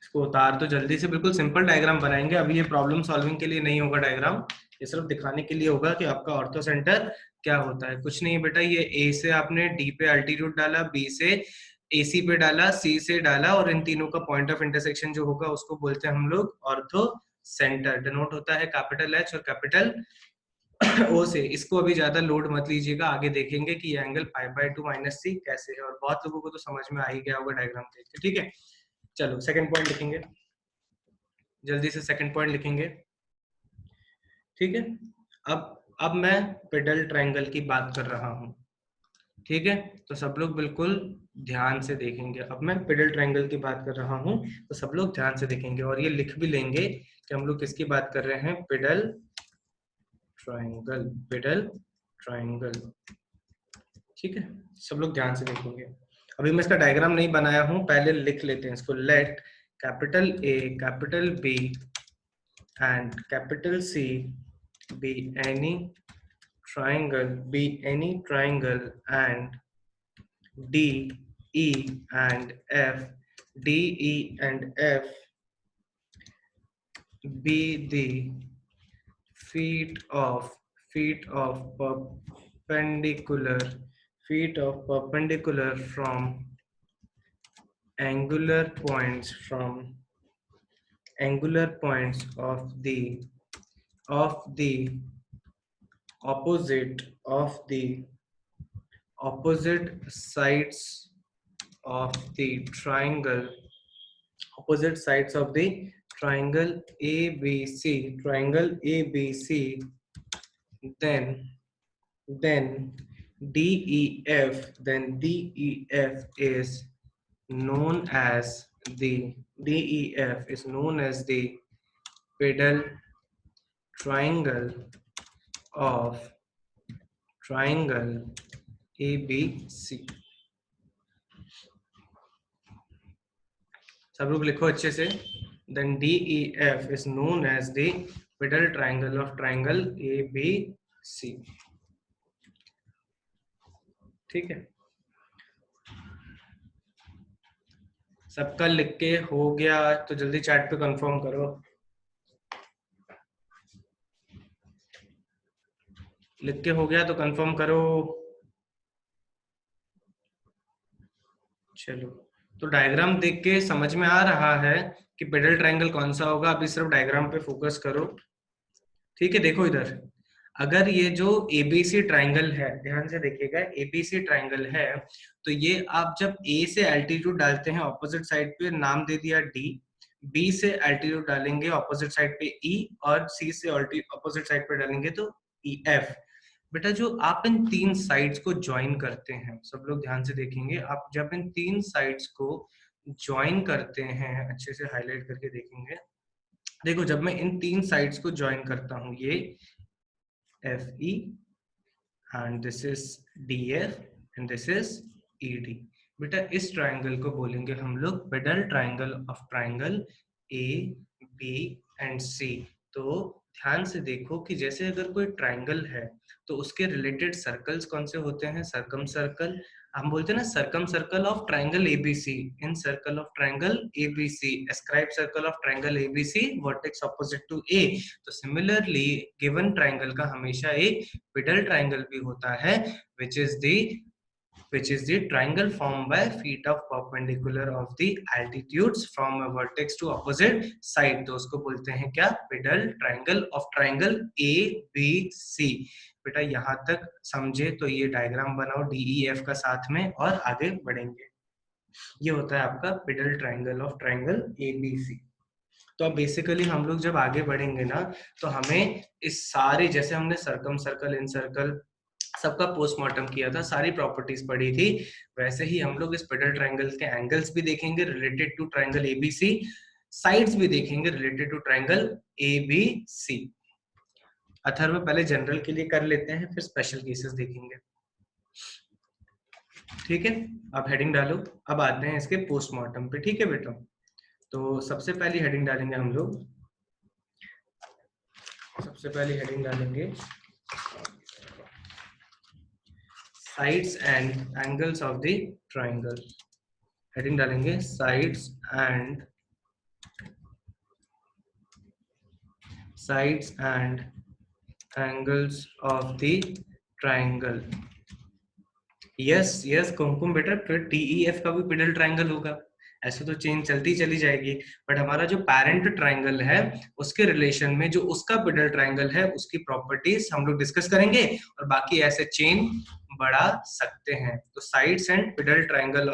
A: इसको उतार तो जल्दी से, बिल्कुल सिंपल डायग्राम बनाएंगे, अभी ये प्रॉब्लम सॉल्विंग के लिए नहीं होगा डायग्राम, ये सिर्फ दिखाने के लिए होगा कि आपका ऑर्थो सेंटर क्या होता है। कुछ नहीं बेटा, ये ए से आपने डी पे अल्टीट्यूड डाला, बी से एसी पे डाला, सी से डाला, और इन तीनों का पॉइंट ऑफ इंटरसेक्शन जो होगा उसको बोलते हैं हम लोग ऑर्थो सेंटर। डिनोट होता है कैपिटल एच और कैपिटल ओ से। इसको अभी ज्यादा लोड मत लीजिएगा, आगे देखेंगे कि ये एंगल π/2 - सी कैसे है, और बहुत लोगों को तो समझ में आ ही गया होगा डायग्राम देख के, ठीक है। चलो सेकंड पॉइंट लिखेंगे, जल्दी से सेकंड पॉइंट लिखेंगे, ठीक है। अब मैं पेडल ट्रायंगल की बात कर रहा हूं, ठीक है, तो सब लोग बिल्कुल ध्यान से देखेंगे। अब मैं पिडल ट्रायंगल की बात कर रहा हूँ, तो सब लोग ध्यान से देखेंगे और ये लिख भी लेंगे कि हम लोग किसकी बात कर रहे हैं, पिडल ट्रायंगल, पिडल ट्रायंगल। ठीक है, सब लोग ध्यान से देखेंगे। अभी मैं इसका डायग्राम नहीं बनाया हूं, पहले लिख लेते हैं इसको। Let capital A, capital B and capital C be any triangle and D, E and F, D, E and F be the feet of perpendicular from angular points of the opposite sides of the triangle, ABC, then DEF is known as the pedal triangle of triangle ABC। सब लोग लिखो अच्छे से। Then DEF is known as the pedal triangle of triangle ABC। ठीक है, सबका लिख के हो गया तो जल्दी चैट पे कंफर्म करो। लिख के हो गया तो कंफर्म करो। चलो, तो डायग्राम देख के समझ में आ रहा है कि पेडल ट्रायंगल कौन सा होगा। अभी सिर्फ डायग्राम पे फोकस करो। ठीक है, देखो इधर, अगर ये जो एबीसी ट्रायंगल है, ध्यान से देखिएगा, एबीसी ट्रायंगल है, तो ये आप जब ए से एल्टीट्यूड डालते हैं ऑपोजिट साइड पे, नाम दे दिया डी, बी से एल्टीट्यूड डालेंगे ऑपोजिट साइड पे ई, और सी से ऑपोजिट साइड पे डालेंगे तो ई एफ। बेटा जो आप इन तीन साइड्स को ज्वाइन करते हैं, सब लोग ध्यान से देखेंगे, आप जब इन तीन साइड्स को ज्वाइन करते हैं, अच्छे से हाईलाइट करके देखेंगे, देखो जब मैं इन तीन साइड्स को ज्वाइन करता हूं, ये FE and this is DF and this is ED, बेटा इस ट्रायंगल को बोलेंगे हम लोग pedal triangle of triangle A B and C. तो ध्यान से देखो कि जैसे अगर कोई ट्रायंगल है तो उसके रिलेटेड सर्कल्स कौन से होते हैं, सर्कम सर्कल। हम बोलते हैं ना circumcircle of triangle ABC, incircle of triangle ABC, escribe circle of triangle ABC vertex opposite to A. तो सिमिलरली गिवन ट्रायंगल का हमेशा एक pedal triangle भी होता है, which is the triangle formed by feet of perpendicular of the altitudes from a vertex to opposite side, तो उसको बोलते हैं क्या, pedal triangle of triangle ABC। बेटा यहाँ तक समझे तो ये डायग्राम बनाओ DEF का साथ में और आगे बढ़ेंगे। ये होता है आपका pedal triangle of triangle ABC। तो अब बेसिकली हम लोग जब आगे बढ़ेंगे ना, तो हमें इस सारे, जैसे हमने सर्कम सर्कल, इन सर्कल, सबका पोस्टमार्टम किया था, सारी प्रॉपर्टीज पढ़ी थी, वैसे ही हम लोग इस पेडल ट्रायंगल के एंगल्स भी देखेंगे related to triangle ABC, sides भी देखेंगे related to triangle ABC. Atharva पहले जनरल के लिए कर लेते हैं, फिर स्पेशल केसेस देखेंगे। ठीक है, अब हेडिंग डालो। अब आते हैं इसके पोस्टमार्टम पे। ठीक है बेटा, तो सबसे पहली हेडिंग डालेंगे हम लोग, सबसे पहली हेडिंग डालेंगे sides and angles of the triangle। Heading डालेंगे sides and angles of the triangle। Yes yes Kumkum बेटा, फिर TEF का भी पेडल ट्रायंगल होगा। ऐसे तो चेन चलती चली जाएगी, बट हमारा जो पैरेंट ट्रायंगल है उसके रिलेशन में जो उसका पेडल ट्रायंगल है उसकी प्रॉपर्टीज हम लोग डिस्कस करेंगे, और बाकी ऐसे चेन बढ़ा सकते हैं। तो sides and pedal triangle,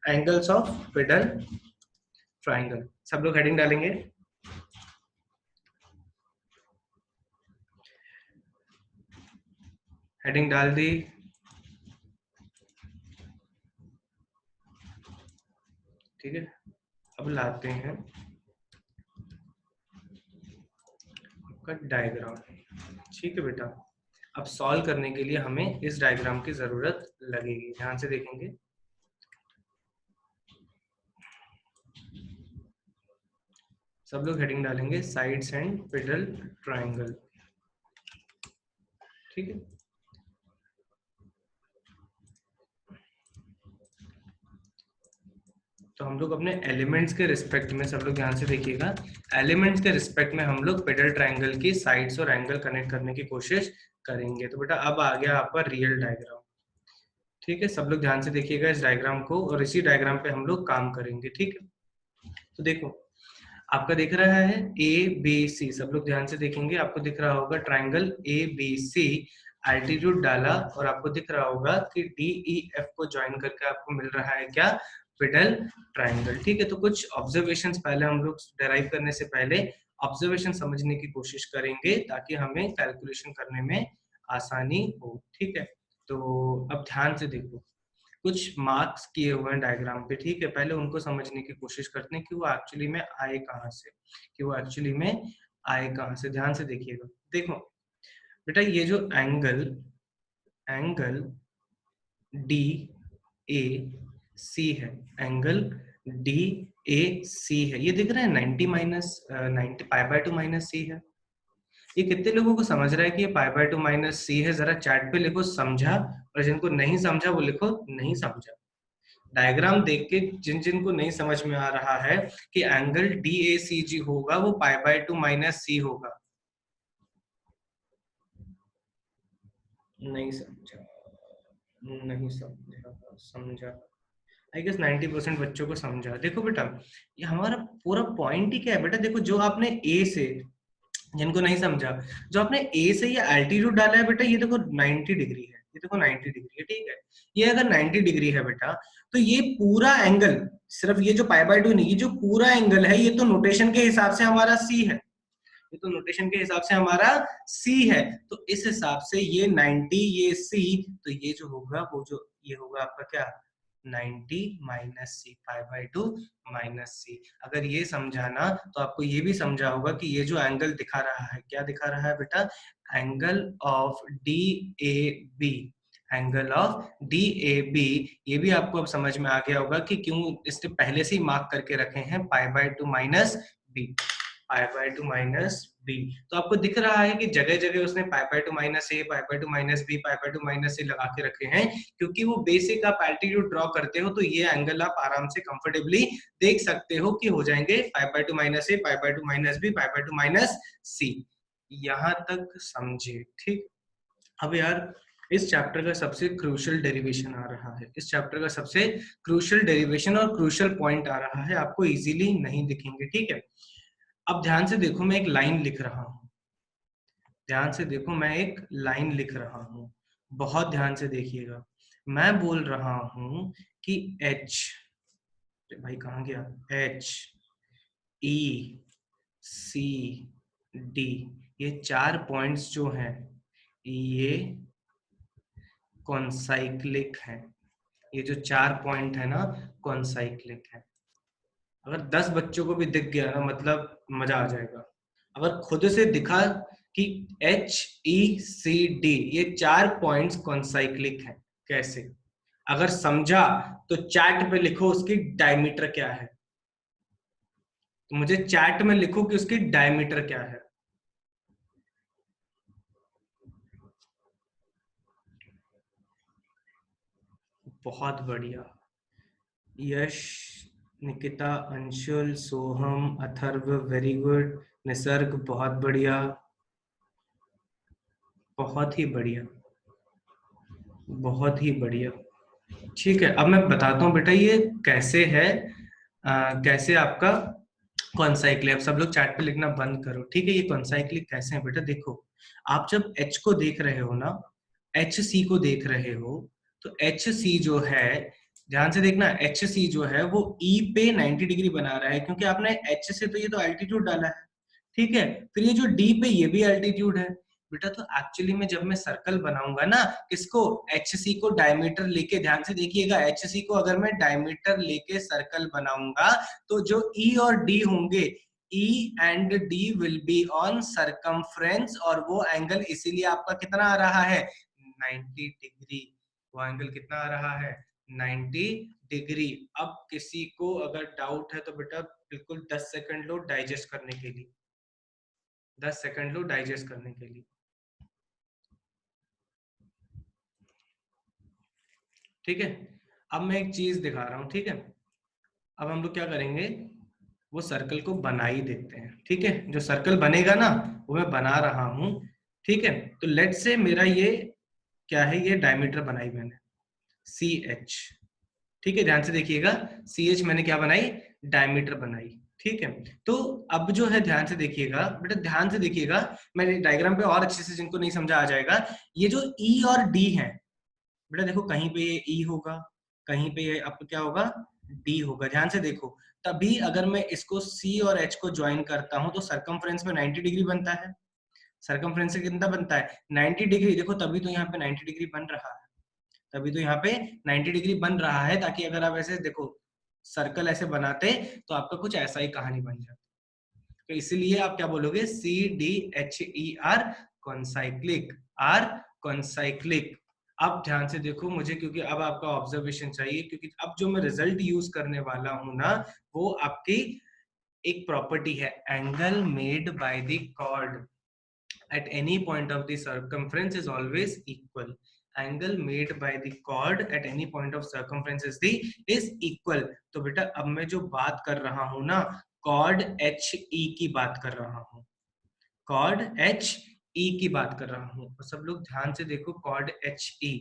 A: angles of pedal triangle, सब लोग हेडिंग डालेंगे। हेडिंग डाल दी, ठीक है, अब लाते हैं आपका डायग्राम। ठीक है बेटा, अब सॉल्व करने के लिए हमें इस डायग्राम की जरूरत लगेगी। ध्यान से देखेंगे, सब लोग हेडिंग डालेंगे साइड्स एंड पेडल ट्रायंगल। ठीक है, तो हम लोग अपने एलिमेंट्स के रिस्पेक्ट में, सब लोग ध्यान से देखिएगा, एलिमेंट्स के रिस्पेक्ट में हम लोग पेडल ट्रायंगल की साइड्स और एंगल कनेक्ट करने की कोशिश करेंगे। तो बेटा अब आ गया आपका रियल डायग्राम। ठीक है, सब लोग ध्यान से देखिएगा इस डायग्राम को, और इसी डायग्राम पे हम लोग काम करेंगे। ठीक है, तो देखो आपका दिख रहा है ए बी सी, सब लोग ध्यान से देखेंगे, आपको दिख रहा होगा triangle A B C, altitude डाला और आपको दिख रहा होगा कि डी ई एफ को ज्वाइन करके आपको मिल रहा है क्या, पेडल ट्राइंगल। ठीक है, तो कुछ ऑब्जर्वेशंस पहले हम लोग डेराइव करने से पहले ऑब्जर्वेशन समझने की कोशिश करेंगे ताकि हमें कैलकुलेशन करने में आसानी हो। ठीक है, तो अब ध्यान से देखो, कुछ मार्क्स किए हुए हैं डायग्राम पे। ठीक है, पहले उनको समझने की कोशिश करते हैं कि वो एक्चुअली में आए कहाँ से, कि वो एक्चुअली में आए कहाँ से। ध्यान से देखिएगा, देखो बेटा ये जो एंगल डी ए सी है, एंगल डी ए सी है, ये दिख रहा है 90 माइनस 90 π/2 माइनस सी है। ये कितने लोगों को समझ रहा है कि ये π/2 माइनस सी है? जरा चैट पे लिखो समझा, और जिनको नहीं समझा वो लिखो नहीं समझा। डायग्राम देख के जिन जिन को नहीं समझ में आ रहा है कि एंगल डी ए सी जी होगा वो π/2 माइनस सी होगा, नहीं समझा, नहीं समझा, समझा, आई गेस 90% बच्चों को समझा। देखो बेटा, ये हमारा पूरा पॉइंट ही क्या है बेटा, देखो जो आपने ए से, जिनको नहीं समझा, जो आपने ए से ये एल्टीट्यूड डाला है बेटा, ये देखो 90 डिग्री है, ये देखो 90 डिग्री है। ठीक है, ये अगर 90 डिग्री है बेटा, तो ये पूरा एंगल, सिर्फ ये जो π/2 नहीं, ये जो पूरा एंगल है, ये तो नोटेशन के हिसाब से हमारा सी है, ये तो नोटेशन के हिसाब से हमारा सी है। तो इस हिसाब से ये 90, ये सी, तो ये जो होगा वो जो ये होगा आपका क्या, 90 माइनस सी, π/2 माइनस सी। अगर ये समझाना तो आपको ये भी समझा होगा कि ये जो एंगल दिखा रहा है, क्या दिखा रहा है बेटा, angle of D A B, angle of D A B, ये भी आपको अब समझ में आ गया होगा कि क्यों इसने पहले से ही मार्क करके रखे हैं π/2 माइनस बी, π/2 माइनस बी। तो आपको दिख रहा है कि जगह जगह उसने π/2 माइनस ए, π/2 माइनस बी, π/2 माइनस ए लगा के रखे हैं, क्योंकि वो बेसिक आप एल्टीट्यूड ड्रॉ करते हो तो ये एंगल आप आराम से कंफर्टेबली देख सकते हो कि हो जाएंगे π/2 माइनस ए, π/2 माइनस बी, π/2 माइनस सी। यहाँ तक समझे? ठीक, अब यार इस चैप्टर का सबसे क्रूशियल डेरिवेशन आ रहा है, इस चैप्टर का सबसे क्रूशियल डेरिवेशन और क्रूशियल पॉइंट आ रहा है, आपको इजीली नहीं दिखेंगे। ठीक है, अब ध्यान से देखो, मैं एक लाइन लिख रहा हूं, ध्यान से देखो, मैं एक लाइन लिख रहा हूं, बहुत ध्यान से देखिएगा। मैं बोल रहा हूं कि एच, भाई कहां गया, एच ई सी डी, ये 4 पॉइंट्स जो हैं ये कॉन्साइक्लिक हैं, ये जो 4 पॉइंट है ना कॉन्साइक्लिक है। अगर 10 बच्चों को भी दिख गया ना, मतलब मजा आ जाएगा। अगर खुद से दिखा कि एच ई सी डी ये 4 पॉइंट्स कॉन्साइक्लिक हैं, कैसे? अगर समझा तो चैट पे लिखो उसकी डायमीटर क्या है, तो मुझे चैट में लिखो कि उसकी डायमीटर क्या है। बहुत बढ़िया, यश, निकिता, अंशुल, सोहम, अथर्व, वेरी गुड, निसर्ग बहुत बढ़िया, बहुत ही बढ़िया, बहुत ही बढ़िया। ठीक है, अब मैं बताता हूँ बेटा ये कैसे है, कैसे आपका कॉन्साइक्लिक। अब सब लोग चैट पे लिखना बंद करो। ठीक है, ये कॉन्साइक्लिक कैसे है बेटा, देखो आप जब एच को देख रहे हो ना, एच सी को देख रहे हो, तो एच सी जो है, ध्यान से देखना, एच सी जो है वो ई पे 90 डिग्री बना रहा है, क्योंकि आपने एच से तो ये तो एल्टीट्यूड डाला है। ठीक है, फिर ये जो डी पे ये भी एल्टीट्यूड है, बेटा तो एक्चुअली में जब मैं सर्कल बनाऊंगा ना, किसको, HC को डायमीटर लेके, ध्यान से देखिएगा, HC को अगर मैं डायमीटर लेके सर्कल बनाऊंगा तो जो E और D होंगे, E and D will be on circumference, और वो एंगल इसीलिए आपका कितना आ रहा है, 90 डिग्री। वो एंगल कितना आ रहा है, 90 डिग्री। अब किसी को अगर डाउट है तो बेटा बिल्कुल 10 सेकंड लो डाइजेस्ट करने के लिए, 10 सेकंड लो डाइजेस्ट करने के लिए, ठीक है। अब मैं एक चीज दिखा रहा हूं, ठीक है। अब हम लोग क्या करेंगे, वो सर्कल को बना ही देते हैं, ठीक है। जो सर्कल बनेगा ना वो मैं बना रहा हूं, ठीक है। तो लेट से मेरा ये क्या है, ये डायमीटर बनाई मैंने, CH, ठीक है। ध्यान से देखिएगा, CH मैंने क्या बनाई, डायमीटर बनाई, ठीक है। तो अब जो है ध्यान से देखिएगा बेटा, ध्यान से देखिएगा, मैं डायग्राम पे और अच्छे से, जिनको नहीं समझा आ जाएगा, ये जो E और D है बेटा, देखो कहीं पे ये E होगा, कहीं पे ये आपको क्या होगा, D होगा। ध्यान से देखो, तभी अगर मैं इसको C और H को ज्वाइन करता हूं तो सरकमफ्रेंस में 90 डिग्री बनता है। सरकमफ्रेंस से कितना बनता है, 90 डिग्री। देखो तभी तो यहाँ पे 90 डिग्री बन रहा है, तभी तो यहाँ पे 90 डिग्री बन रहा है, ताकि अगर आप ऐसे देखो सर्कल ऐसे बनाते तो आपका कुछ ऐसा ही कहानी बन जाती। तो इसीलिए आप क्या बोलोगे, CDHER, कॉन्साइक्लिक, आर कॉन्साइक्लिक। अब ध्यान से देखो मुझे, क्योंकि अब आपका ऑब्जर्वेशन चाहिए, क्योंकि अब जो मैं रिजल्ट यूज करने वाला हूं ना, वो आपकी एक प्रॉपर्टी है, angle made by the chord at any point of the circumference is always equal. Angle made by the chord at any point of circumference is equal. तो बेटा अब मैं जो बात कर रहा हूं ना, chord HE की बात कर रहा हूं, chord HE की बात कर रहा हूं। और सब लोग ध्यान से देखो, chord HE,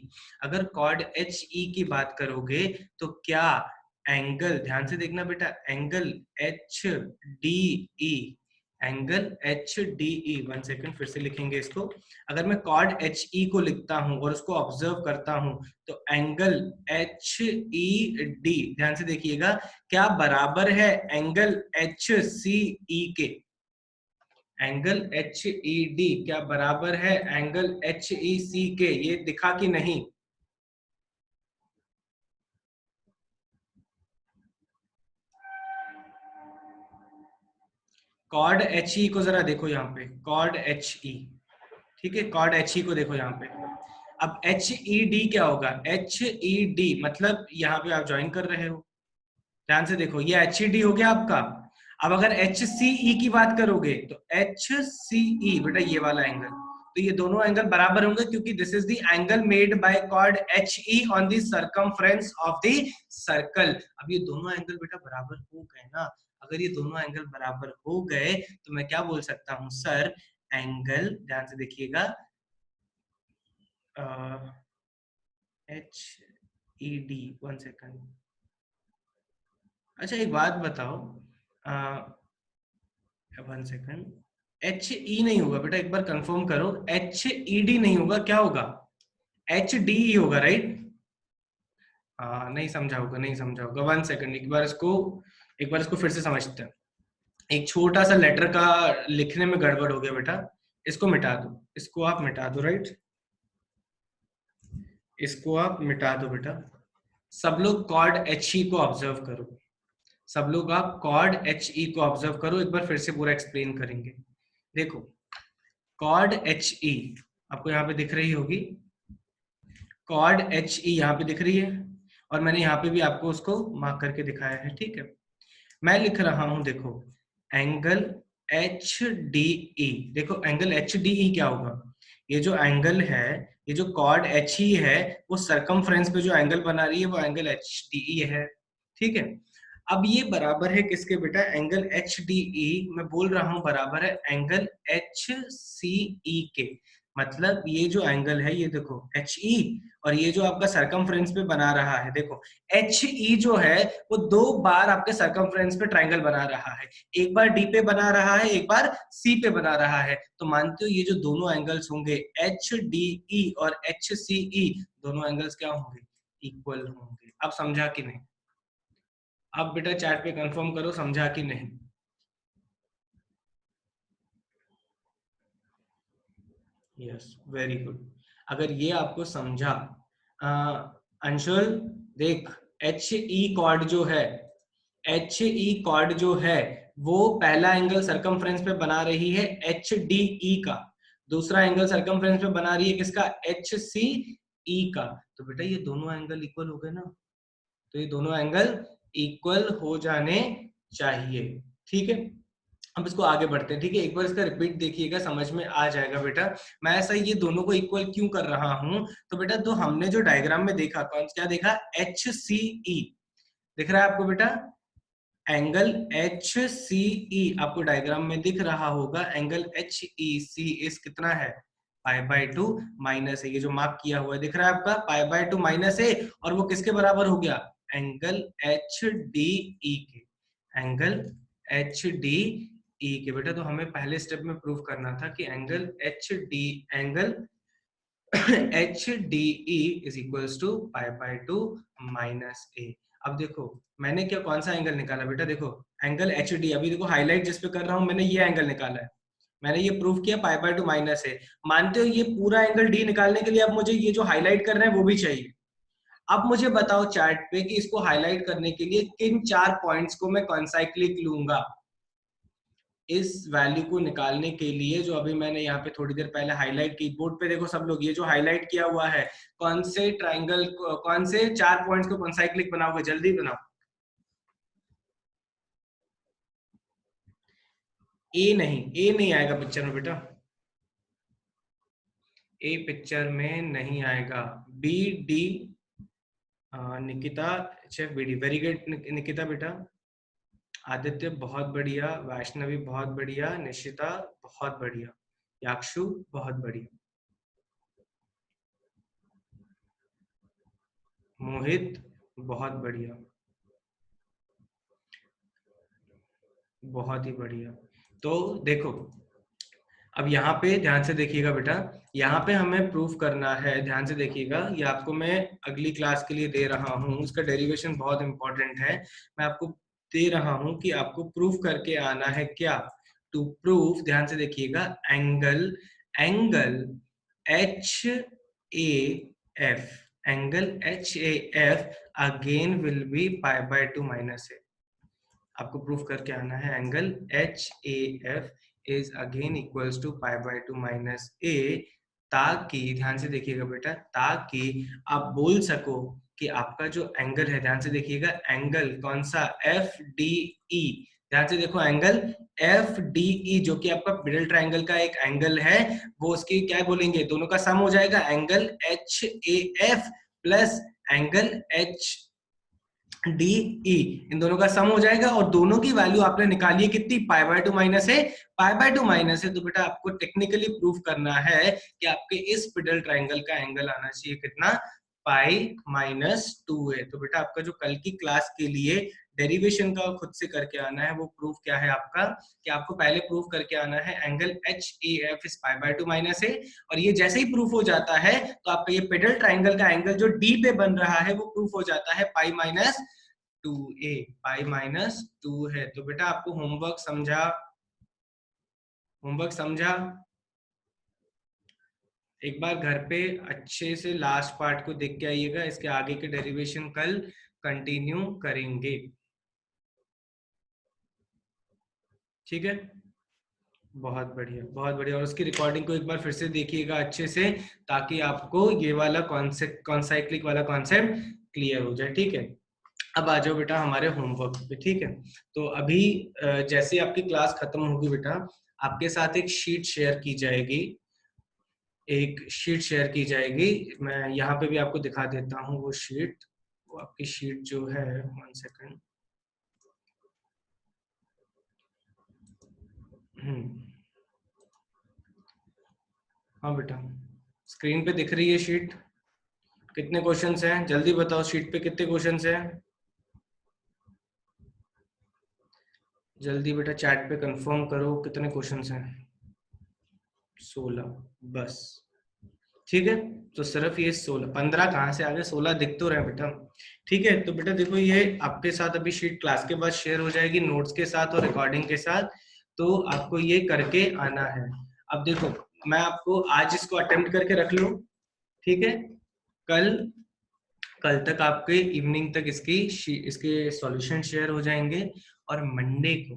A: अगर chord HE की बात करोगे तो क्या एंगल, ध्यान से देखना बेटा, angle HDE, angle HDE, 1 second फिर से लिखेंगे इसको। अगर मैं कॉर्ड HE को लिखता हूं और उसको ऑब्जर्व करता हूं तो एंगल HED, ध्यान से देखिएगा, क्या बराबर है एंगल HCE के, एंगल HED क्या बराबर है एंगल HEC के, ये दिखा कि नहीं। कॉर्ड HE को जरा देखो यहाँ पे, कॉर्ड HE, ठीक है, कॉर्ड HE को देखो यहाँ पे। अब HED क्या होगा, HED मतलब यहाँ पे आप ज्वाइन कर रहे हो, ध्यान से देखो, ये HED हो गया आपका। अब अगर HCE की बात करोगे तो HCE बेटा ये वाला एंगल, तो ये दोनों एंगल बराबर होंगे, क्योंकि this is the angle made by chord HE on the circumference of the circle. अब ये दोनों एंगल बेटा बराबर हो गए ना, अगर ये दोनों एंगल बराबर हो गए तो मैं क्या बोल सकता हूं, सर एंगल, ध्यान से देखिएगा, HED, 1 सेकंड। अच्छा एक बात बताओ, 1 सेकंड, HE नहीं होगा बेटा, एक बार कंफर्म करो, HED नहीं होगा, क्या होगा, HDE होगा, राइट। हाँ नहीं समझा होगा, नहीं समझा होगा, 1 सेकंड, एक बार इसको फिर से समझते हैं। एक छोटा सा लेटर का लिखने में गड़बड़ हो गया बेटा, इसको मिटा दो, इसको आप मिटा दो, राइट, इसको आप मिटा दो बेटा। सब लोग कॉर्ड HE को ऑब्जर्व करो, सब लोग आप कॉर्ड HE को ऑब्जर्व करो, एक बार फिर से पूरा एक्सप्लेन करेंगे। देखो कॉर्ड HE आपको यहाँ पे दिख रही होगी, कॉर्ड HE यहाँ पे दिख रही है, और मैंने यहाँ पे भी आपको उसको मार्क करके दिखाया है, ठीक है। मैं लिख रहा हूं, देखो एंगल HDE, देखो एंगल HDE क्या होगा, ये जो एंगल है, ये जो कॉर्ड HE है, वो सरकमफ्रेंस पे जो एंगल बना रही है वो एंगल HDE है, ठीक है। अब ये बराबर है किसके बेटा, एंगल HDE मैं बोल रहा हूं बराबर है एंगल HCE के। मतलब ये जो एंगल है, ये देखो HE, और ये जो आपका सरकमफ्रेंस पे बना रहा है, देखो HE जो है वो 2 बार आपके सरकमफ्रेंस पे ट्रायंगल बना रहा है, एक बार D पे बना रहा है, एक बार C पे बना रहा है। तो मानते हो ये जो दोनों एंगल्स होंगे HDE और HCE, दोनों एंगल्स क्या होंगे, इक्वल होंगे। अब समझा कि नहीं, अब बेटा चैट पे कंफर्म करो समझा कि नहीं। Yes, very good. अगर ये आपको समझा, अंशुल देख, एच ई कॉर्ड जो है, एच ई कॉर्ड जो है वो पहला एंगल सरकमफ्रेंस पे बना रही है एच डी ई का, दूसरा एंगल सरकमफ्रेंस पे बना रही है किसका, एच सी ई का। तो बेटा ये दोनों एंगल इक्वल हो गए ना, तो ये दोनों एंगल इक्वल हो जाने चाहिए। ठीक है, अब इसको आगे बढ़ते हैं। ठीक है, एक बार इसका रिपीट देखिएगा, समझ में आ जाएगा बेटा। मैं ऐसा ये दोनों को इक्वल क्यों कर रहा हूं, तो बेटा तो हमने जो डायग्राम में देखा, कौन क्या देखा, एच सी ई दिख रहा है आपको बेटा, एंगल एच सी ई आपको डायग्राम में दिख रहा होगा। एंगल एच ई सी इस कितना है, π/2 माइनस ए, ये जो मार्क किया हुआ है दिख रहा है आपका, π/2 माइनस ए, और वो किसके बराबर हो गया, एंगल एच डी ई के, एंगल एच डी ई के। बेटा तो हमें पहले स्टेप में प्रूव करना था कि angle H D, angle H D E is equals to π/2 minus A. अब देखो मैंने क्या, कौन सा एंगल निकाला बेटा, देखो एंगल एच डी, अभी देखो हाईलाइट जिस पे कर रहा हूं मैंने, ये एंगल निकाला है, मैंने ये प्रूव किया π/2 माइनस ए। मानते हो ये पूरा एंगल डी निकालने के लिए अब मुझे ये जो हाईलाइट कर रहे हैं वो भी चाहिए। अब मुझे बताओ चार्ट पे कि इसको हाईलाइट करने के लिए किन 4 पॉइंट्स को मैं कॉन्साइक्लिक लूंगा। इस वैल्यू को निकालने के लिए जो अभी मैंने यहाँ पे थोड़ी देर पहले हाईलाइट की, बोर्ड पे देखो सब लोग, ये जो हाईलाइट किया हुआ है, कौन से ट्राइंगल, कौन से 4 पॉइंट्स को कॉन्साइक्लिक बनाओगे, जल्दी बनाओ। ए नहीं आएगा पिक्चर में बेटा, ए पिक्चर में नहीं आएगा। B D, Nikita H B D, very good Nikita बेटा। आदित्य बहुत बढ़िया, वैष्णवी बहुत बढ़िया, निशिता बहुत बढ़िया, याक्षु बहुत बढ़िया, मोहित बहुत बढ़िया, बहुत ही बढ़िया। तो देखो अब यहाँ पे ध्यान से देखिएगा बेटा, यहाँ पे हमें प्रूफ करना है, ध्यान से देखिएगा, ये आपको मैं अगली क्लास के लिए दे रहा हूँ, उसका डेरिवेशन बहुत इंपॉर्टेंट है, मैं आपको दे रहा हूँ कि आपको प्रूफ करके आना है क्या, टू प्रूफ, ध्यान से देखिएगा, angle, angle H A F, angle H A F again will be π/2 minus A. आपको प्रूफ करके आना है angle H A F is again equals to π/2 minus A, ताकि ध्यान से देखिएगा बेटा, ताकि आप बोल सको कि आपका जो एंगल है, ध्यान से देखिएगा, एंगल कौन सा, एफ डी ई, ध्यान से देखो एंगल एफ डी ई जो कि आपका मिडिल ट्राइंगल का एक एंगल है, वो उसकी क्या बोलेंगे, दोनों का सम हो जाएगा, angle H A F plus angle H D E, इन दोनों का सम हो जाएगा, और दोनों की वैल्यू आपने निकाली है कितनी, π/2 माइनस है, π/2 माइनस है। तो बेटा आपको टेक्निकली प्रूफ करना है कि आपके इस मिडल ट्राइंगल का एंगल आना चाहिए कितना, π-2 है। तो बेटा आपका जो कल की क्लास के लिए डेरिवेशन का खुद से करके आना है, वो प्रूफ क्या है आपका, कि आपको पहले प्रूफ करके आना है angle H A F is π/2 minus है, और ये जैसे ही प्रूफ हो जाता है तो आपका ये मिडल ट्राइंगल का एंगल जो डी पे बन रहा है वो प्रूफ हो जाता है π-2a, π-2 है। तो बेटा आपको होमवर्क समझा, होमवर्क समझा, एक बार घर पे अच्छे से लास्ट पार्ट को देख के आइएगा, इसके आगे के डेरिवेशन कल कंटिन्यू करेंगे, ठीक है, बहुत बढ़िया बहुत बढ़िया। और उसकी रिकॉर्डिंग को एक बार फिर से देखिएगा अच्छे से, ताकि आपको ये वाला कॉन्सेप्ट, कॉन्साइक्लिक वाला कॉन्सेप्ट क्लियर हो जाए, ठीक है। अब आ जाओ बेटा हमारे होमवर्क पे, ठीक है। तो अभी जैसे आपकी क्लास खत्म होगी बेटा, आपके साथ एक शीट शेयर की जाएगी, एक शीट शेयर की जाएगी, मैं यहाँ पे भी आपको दिखा देता हूँ वो शीट, वो आपकी शीट जो है, 1 सेकंड, हाँ बेटा स्क्रीन पे दिख रही है शीट, कितने क्वेश्चंस हैं जल्दी बताओ, शीट पे कितने क्वेश्चंस हैं, जल्दी बेटा चैट पे कंफर्म करो कितने क्वेश्चंस हैं, 16 बस, ठीक है। तो सिर्फ ये 16, 15 कहाँ से आ गए, 16 दिख तो रहे बेटा, ठीक है। तो बेटा देखो ये आपके साथ अभी शीट क्लास के बाद शेयर हो जाएगी, नोट्स के साथ और रिकॉर्डिंग के साथ, तो आपको ये करके आना है। अब देखो मैं आपको आज इसको अटेम्प्ट करके रख लूं, ठीक है? कल कल तक आपके इवनिंग तक इसके सॉल्यूशन शेयर हो जाएंगे, और मंडे को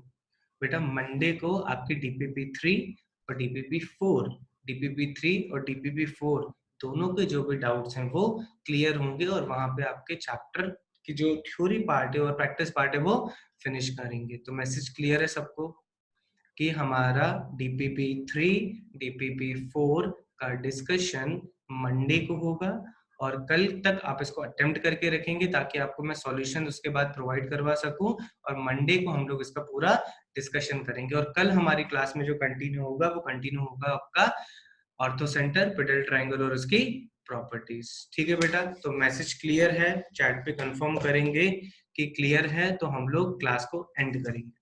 A: बेटा, मंडे को आपकी DPP3 और DPP3 और DPP4 दोनों के जो भी डाउट्स हैं वो क्लियर होंगे, और वहां पे आपके चैप्टर की जो थ्योरी पार्ट है और प्रैक्टिस पार्ट है वो फिनिश करेंगे। तो मैसेज क्लियर है सबको कि हमारा DPP3 DPP4 का डिस्कशन मंडे को होगा, और कल तक आप इसको अटेम्प्ट करके रखेंगे ताकि आपको मैं सॉल्यूशन उसके बाद प्रोवाइड करवा सकूं, और मंडे को हम लोग इसका पूरा डिस्कशन करेंगे। और कल हमारी क्लास में जो कंटिन्यू होगा वो कंटिन्यू होगा आपका ऑर्थो सेंटर, पेडल ट्रायंगल और उसकी प्रॉपर्टीज। ठीक है बेटा, तो मैसेज क्लियर है? चैट पे कंफर्म करेंगे कि क्लियर है, तो हम लोग क्लास को एंड करेंगे।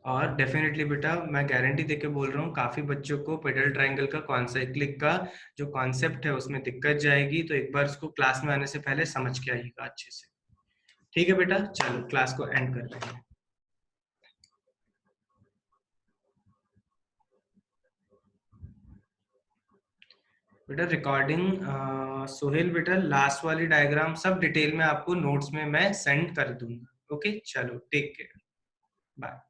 A: और डेफिनेटली बेटा, मैं गारंटी देके बोल रहा हूँ, काफी बच्चों को पेडल ट्रायंगल का कॉन्साइक्लिक का जो कॉन्सेप्ट है उसमें दिक्कत जाएगी, तो एक बार उसको क्लास में आने से पहले समझ के आइएगा अच्छे से। ठीक है बेटा, चलो क्लास को एंड करते हैं। बेटा रिकॉर्डिंग सोहेल बेटा, लास्ट वाली डायग्राम सब डिटेल में आपको नोट्स में मैं सेंड कर दूंगा। ओके, चलो टेक केयर, बाय।